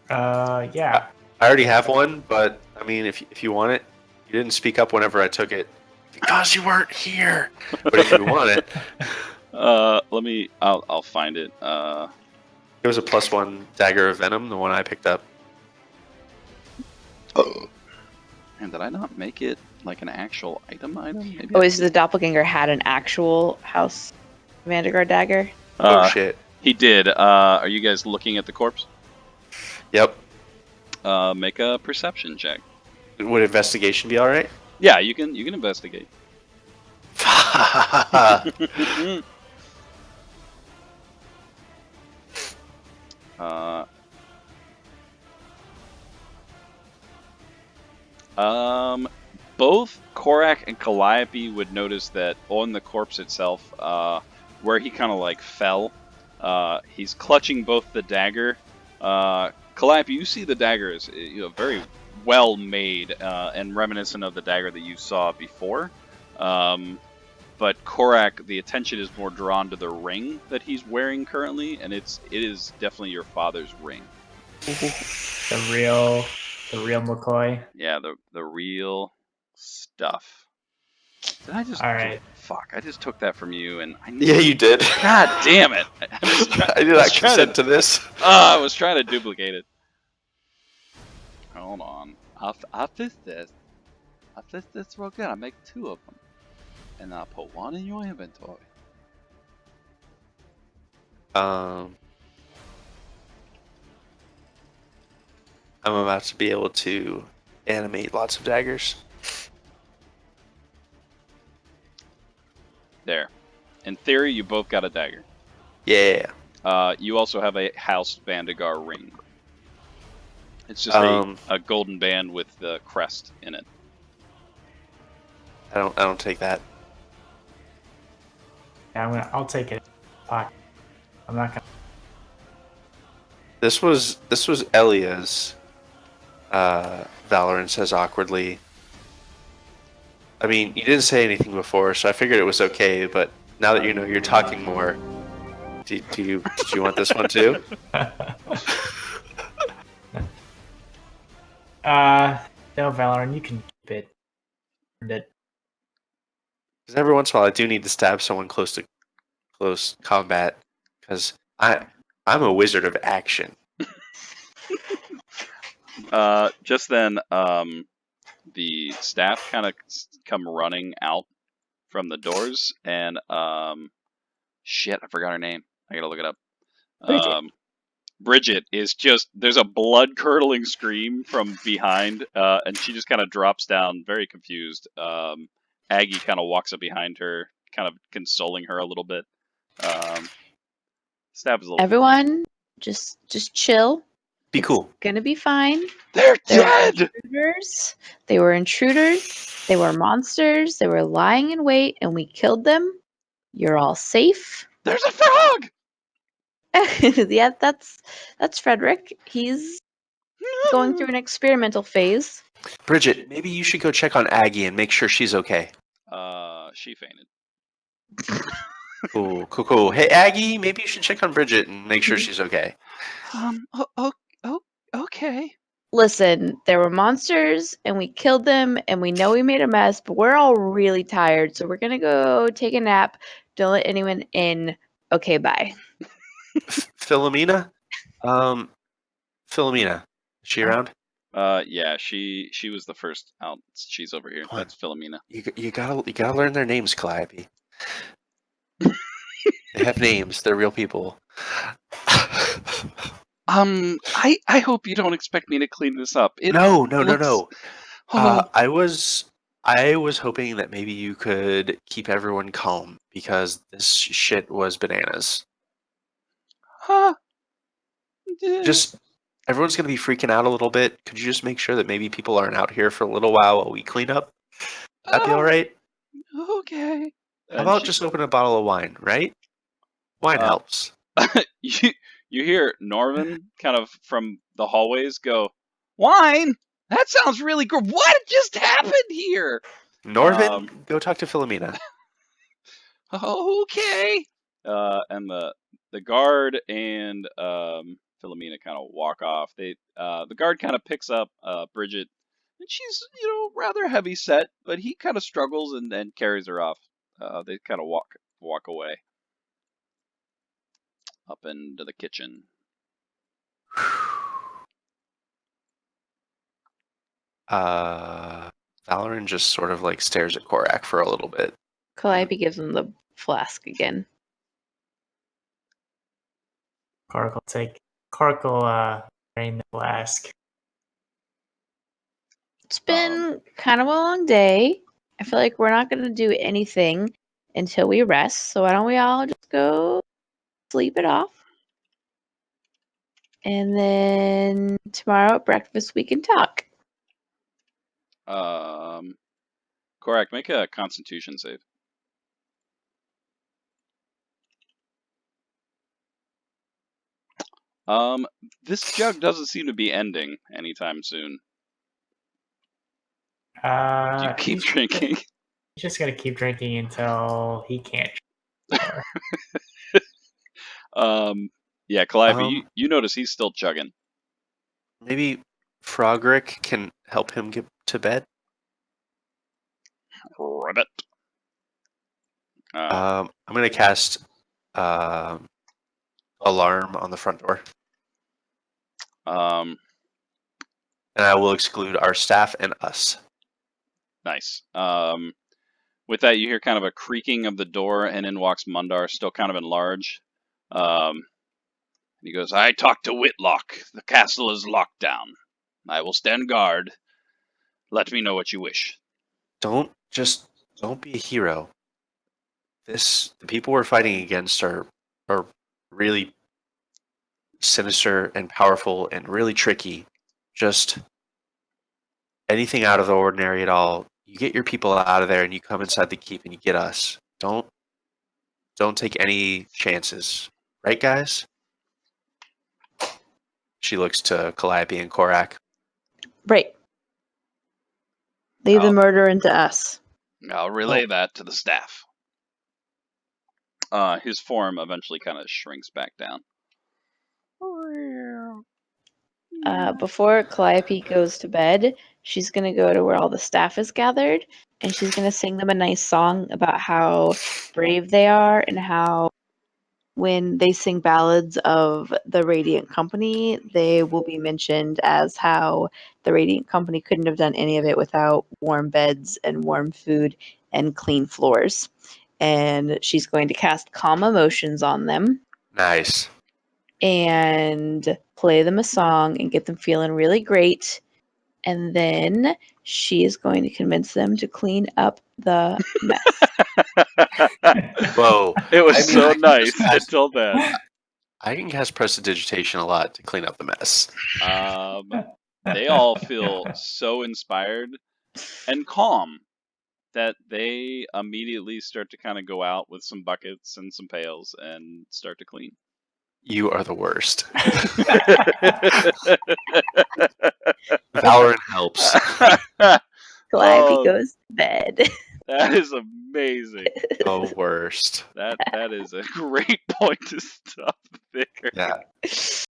Yeah. I already have one, but I mean, if you want it, you didn't speak up whenever I took it because you weren't here. But if you want it, I'll find it. it was a +1 dagger of venom, the one I picked up. And did I not make it like an actual item? Maybe Oh, is the doppelganger had an actual House Vandegar dagger? Oh shit! He did. Are you guys looking at the corpse? Yep. Make a perception check. Would investigation be all right? Yeah, you can investigate. Both Korak and Calliope would notice that on the corpse itself, where he kind of like fell, he's clutching both the dagger. Calliope, you see the dagger is very well made and reminiscent of the dagger that you saw before. But Korak, the attention is more drawn to the ring that he's wearing currently, and it is definitely your father's ring. The real McCoy. Yeah, the real stuff. Did I just? All right. Fuck! I just took that from you, and I Yeah, you did. God damn it! I did not consent to this. I was trying to duplicate it. Hold on. I'll fix this. I'll fix this real good. I'll make 2 of them. And I'll put 1 in your inventory. I'm about to be able to animate lots of daggers. There. In theory, you both got a dagger. Yeah. You also have a House Vandegar ring. It's just a golden band with the crest in it. I don't take that. Yeah, I'll take it. Pocket. I'm not gonna. This was Elia's. Valorant says awkwardly. I mean, you didn't say anything before, so I figured it was okay. But now that you know you're talking more, did you want this one too? No, Valorant, you can keep it. Because every once in a while, I do need to stab someone close to close combat. Because I'm a wizard of action. Just then, the staff kind of come running out from the doors, and shit, I forgot her name. I gotta look it up. Bridget is just, there's a blood-curdling scream from behind, and she just kind of drops down, very confused. Aggie kind of walks up behind her, kind of consoling her a little bit. Staff is a little... Everyone, just chill. Be cool. It's gonna be fine. They're dead! They were intruders. They were monsters. They were lying in wait, and we killed them. You're all safe. There's a frog! Yeah, that's Frederick. He's going through an experimental phase. Bridget, maybe you should go check on Aggie and make sure she's okay. She fainted. Cool. Hey, Aggie, maybe you should check on Bridget and make sure she's okay. Okay. Listen, there were monsters, and we killed them, and we know we made a mess, but we're all really tired, so we're gonna go take a nap. Don't let anyone in. Okay, bye. Philomena? Philomena. Is she around? Yeah, she was the first out. She's over here. That's Philomena. You gotta learn their names, Calliope. They have names. They're real people. I hope you don't expect me to clean this up. No. Oh. I was hoping that maybe you could keep everyone calm because this shit was bananas. Huh? Just everyone's gonna be freaking out a little bit. Could you just make sure that maybe people aren't out here for a little while we clean up? That'd be all right. Okay. How about just open a bottle of wine, right? Wine helps. You hear Norman kind of from the hallways go, "Wine? That sounds really good. What just happened here?" Norvin, go talk to Philomena. Okay. And the guard and Philomena kind of walk off. The guard kind of picks up Bridget, and she's rather heavy set, but he kind of struggles and carries her off. They kind of walk away up into the kitchen. Valoran just sort of like stares at Korak for a little bit. Calliope gives him the flask again. Cork will drain the flask. It's been kind of a long day. I feel like we're not going to do anything until we rest. So why don't we all just go sleep it off? And then tomorrow at breakfast we can talk. Korak, make a Constitution save. This jug doesn't seem to be ending anytime soon. Do you keep drinking? He's just gonna keep drinking until he can't. Yeah, Calliope, you notice he's still chugging. Maybe Frogrick can help him get to bed. Ribbit. I'm gonna cast alarm on the front door. And I will exclude our staff and us. Nice. With that, you hear kind of a creaking of the door, and in walks Mundar, still kind of enlarged. He goes, "I talked to Whitlock. The castle is locked down. I will stand guard. Let me know what you wish." Don't be a hero. The people we're fighting against are really sinister and powerful and really tricky. Just anything out of the ordinary at all. You get your people out of there and you come inside the keep and you get us. Don't take any chances. Right, guys? She looks to Calliope and Korak. Right. Leave the murder into us. I'll relay that to the staff. His form eventually kind of shrinks back down. Before Calliope goes to bed, she's going to go to where all the staff is gathered, and she's going to sing them a nice song about how brave they are and how when they sing ballads of the Radiant Company, they will be mentioned as how the Radiant Company couldn't have done any of it without warm beds and warm food and clean floors. And she's going to cast Calm Emotions on them. Nice. And play them a song and get them feeling really great. And then she is going to convince them to clean up the mess. Whoa. It was so nice until then. I can cast Prestidigitation a lot to clean up the mess. They all feel so inspired and calm that they immediately start to kind of go out with some buckets and some pails and start to clean. You are the worst. Valorant helps. Calliope goes to bed. That is amazing. The worst. That is a great point to stop there. Yeah.